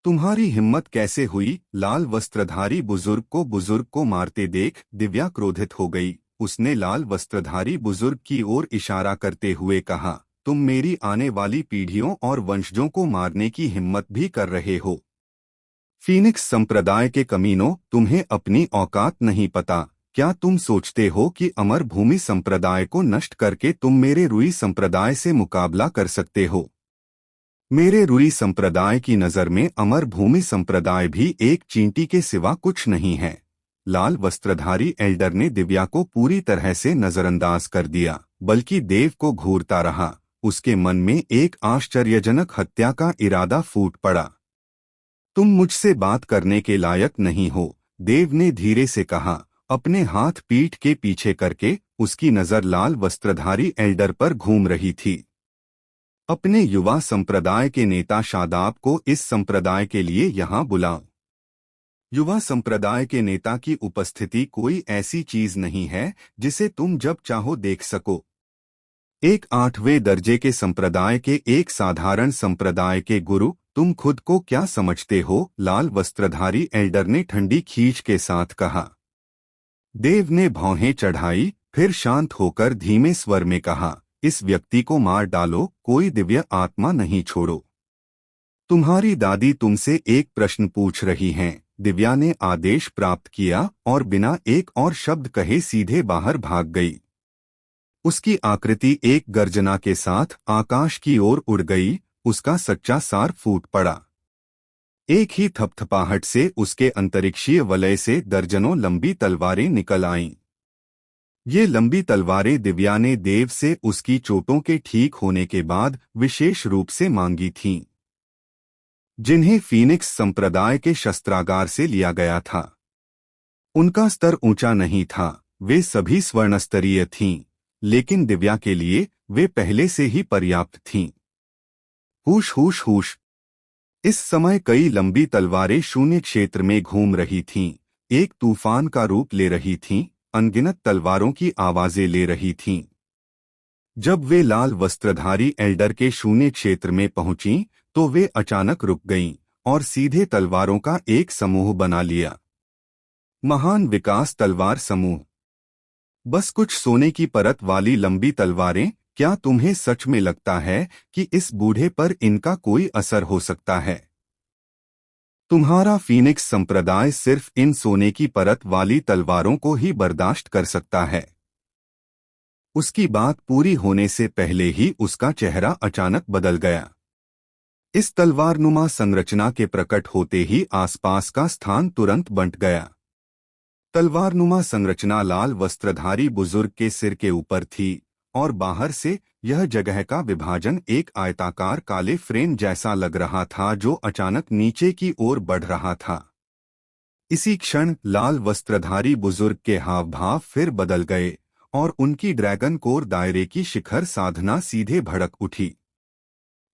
तुम्हारी हिम्मत कैसे हुई? लाल वस्त्रधारी बुजुर्ग को मारते देख दिव्या क्रोधित हो गई। उसने लाल वस्त्रधारी बुजुर्ग की ओर इशारा करते हुए कहा, तुम मेरी आने वाली पीढ़ियों और वंशजों को मारने की हिम्मत भी कर रहे हो। फीनिक्स संप्रदाय के कमीनों, तुम्हें अपनी औकात नहीं पता। क्या तुम सोचते हो कि अमर भूमि संप्रदाय को नष्ट करके तुम मेरे रुई संप्रदाय से मुकाबला कर सकते हो? मेरे रुई संप्रदाय की नज़र में अमर भूमि संप्रदाय भी एक चींटी के सिवा कुछ नहीं है। लाल वस्त्रधारी एल्डर ने दिव्या को पूरी तरह से नजरअंदाज कर दिया, बल्कि देव को घूरता रहा। उसके मन में एक आश्चर्यजनक हत्या का इरादा फूट पड़ा। तुम मुझसे बात करने के लायक नहीं हो, देव ने धीरे से कहा, अपने हाथ पीठ के पीछे करके। उसकी नज़र लाल वस्त्रधारी एल्डर पर घूम रही थी। अपने युवा संप्रदाय के नेता शादाब को इस संप्रदाय के लिए यहाँ बुलाओ। युवा संप्रदाय के नेता की उपस्थिति कोई ऐसी चीज नहीं है जिसे तुम जब चाहो देख सको। एक 8वें दर्जे के संप्रदाय के एक साधारण संप्रदाय के गुरु, तुम खुद को क्या समझते हो? लाल वस्त्रधारी एल्डर ने ठंडी खींच के साथ कहा। देव ने भौहें चढ़ाई, फिर शांत होकर धीमे स्वर में कहा, इस व्यक्ति को मार डालो, कोई दिव्य आत्मा नहीं छोड़ो। तुम्हारी दादी तुमसे एक प्रश्न पूछ रही हैं। दिव्या ने आदेश प्राप्त किया और बिना एक और शब्द कहे सीधे बाहर भाग गई। उसकी आकृति एक गर्जना के साथ आकाश की ओर उड़ गई। उसका सच्चा सार फूट पड़ा। एक ही थपथपाहट से उसके अंतरिक्षीय वलय से दर्जनों लंबी तलवारें निकल आईं। ये लंबी तलवारें दिव्या ने देव से उसकी चोटों के ठीक होने के बाद विशेष रूप से मांगी थीं, जिन्हें फीनिक्स संप्रदाय के शस्त्रागार से लिया गया था। उनका स्तर ऊंचा नहीं था, वे सभी स्वर्णस्तरीय थीं, लेकिन दिव्या के लिए वे पहले से ही पर्याप्त थीं। हुश हुश हुश। इस समय कई लंबी तलवारें शून्य क्षेत्र में घूम रही थीं, एक तूफान का रूप ले रही थीं, अनगिनत तलवारों की आवाजें ले रही थीं। जब वे लाल वस्त्रधारी एल्डर के शून्य क्षेत्र में पहुंचीं, तो वे अचानक रुक गईं और सीधे तलवारों का एक समूह बना लिया। महान विकास तलवार समूह। बस कुछ सोने की परत वाली लंबी तलवारें। क्या तुम्हें सच में लगता है कि इस बूढ़े पर इनका कोई असर हो सकता है? तुम्हारा फीनिक्स संप्रदाय सिर्फ इन सोने की परत वाली तलवारों को ही बर्दाश्त कर सकता है। उसकी बात पूरी होने से पहले ही उसका चेहरा अचानक बदल गया। इस तलवारनुमा संरचना के प्रकट होते ही आसपास का स्थान तुरंत बंट गया। तलवारनुमा संरचना लाल वस्त्रधारी बुजुर्ग के सिर के ऊपर थी और बाहर से यह जगह का विभाजन एक आयताकार काले फ्रेम जैसा लग रहा था जो अचानक नीचे की ओर बढ़ रहा था। इसी क्षण लाल वस्त्रधारी बुजुर्ग के हाव भाव फिर बदल गए और उनकी ड्रैगन कोर दायरे की शिखर साधना सीधे भड़क उठी।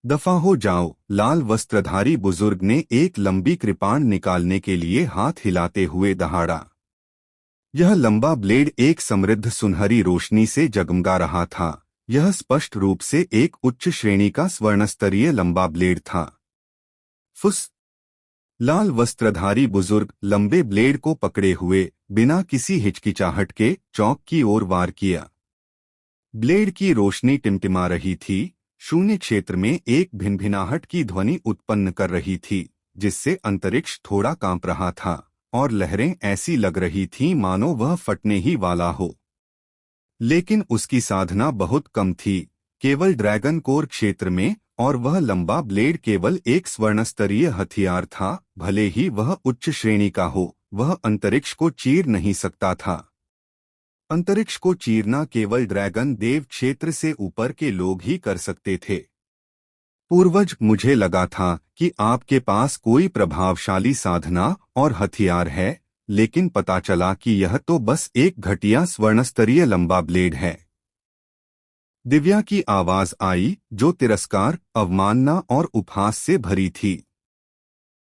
दफा हो जाओ। लाल वस्त्रधारी बुजुर्ग ने एक लंबी कृपाण निकालने के लिए हाथ हिलाते हुए दहाड़ा। यह लंबा ब्लेड एक समृद्ध सुनहरी रोशनी से जगमगा रहा था। यह स्पष्ट रूप से एक उच्च श्रेणी का स्वर्णस्तरीय लंबा ब्लेड था। फुस। लाल वस्त्रधारी बुजुर्ग लंबे ब्लेड को पकड़े हुए बिना किसी हिचकिचाहट के चौक की ओर वार किया। ब्लेड की रोशनी टिमटिमा रही थी, शून्य क्षेत्र में एक भिनभिनाहट की ध्वनि उत्पन्न कर रही थी, जिससे अंतरिक्ष थोड़ा कांप रहा था और लहरें ऐसी लग रही थीं मानो वह फटने ही वाला हो। लेकिन उसकी साधना बहुत कम थी, केवल ड्रैगन कोर क्षेत्र में, और वह लंबा ब्लेड केवल एक स्वर्णस्तरीय हथियार था। भले ही वह उच्च श्रेणी का हो, वह अंतरिक्ष को चीर नहीं सकता था। अंतरिक्ष को चीरना केवल ड्रैगन देव क्षेत्र से ऊपर के लोग ही कर सकते थे। पूर्वज, मुझे लगा था कि आपके पास कोई प्रभावशाली साधना और हथियार है, लेकिन पता चला कि यह तो बस एक घटिया स्वर्णस्तरीय लंबा ब्लेड है। दिव्या की आवाज आई, जो तिरस्कार, अवमानना और उपहास से भरी थी।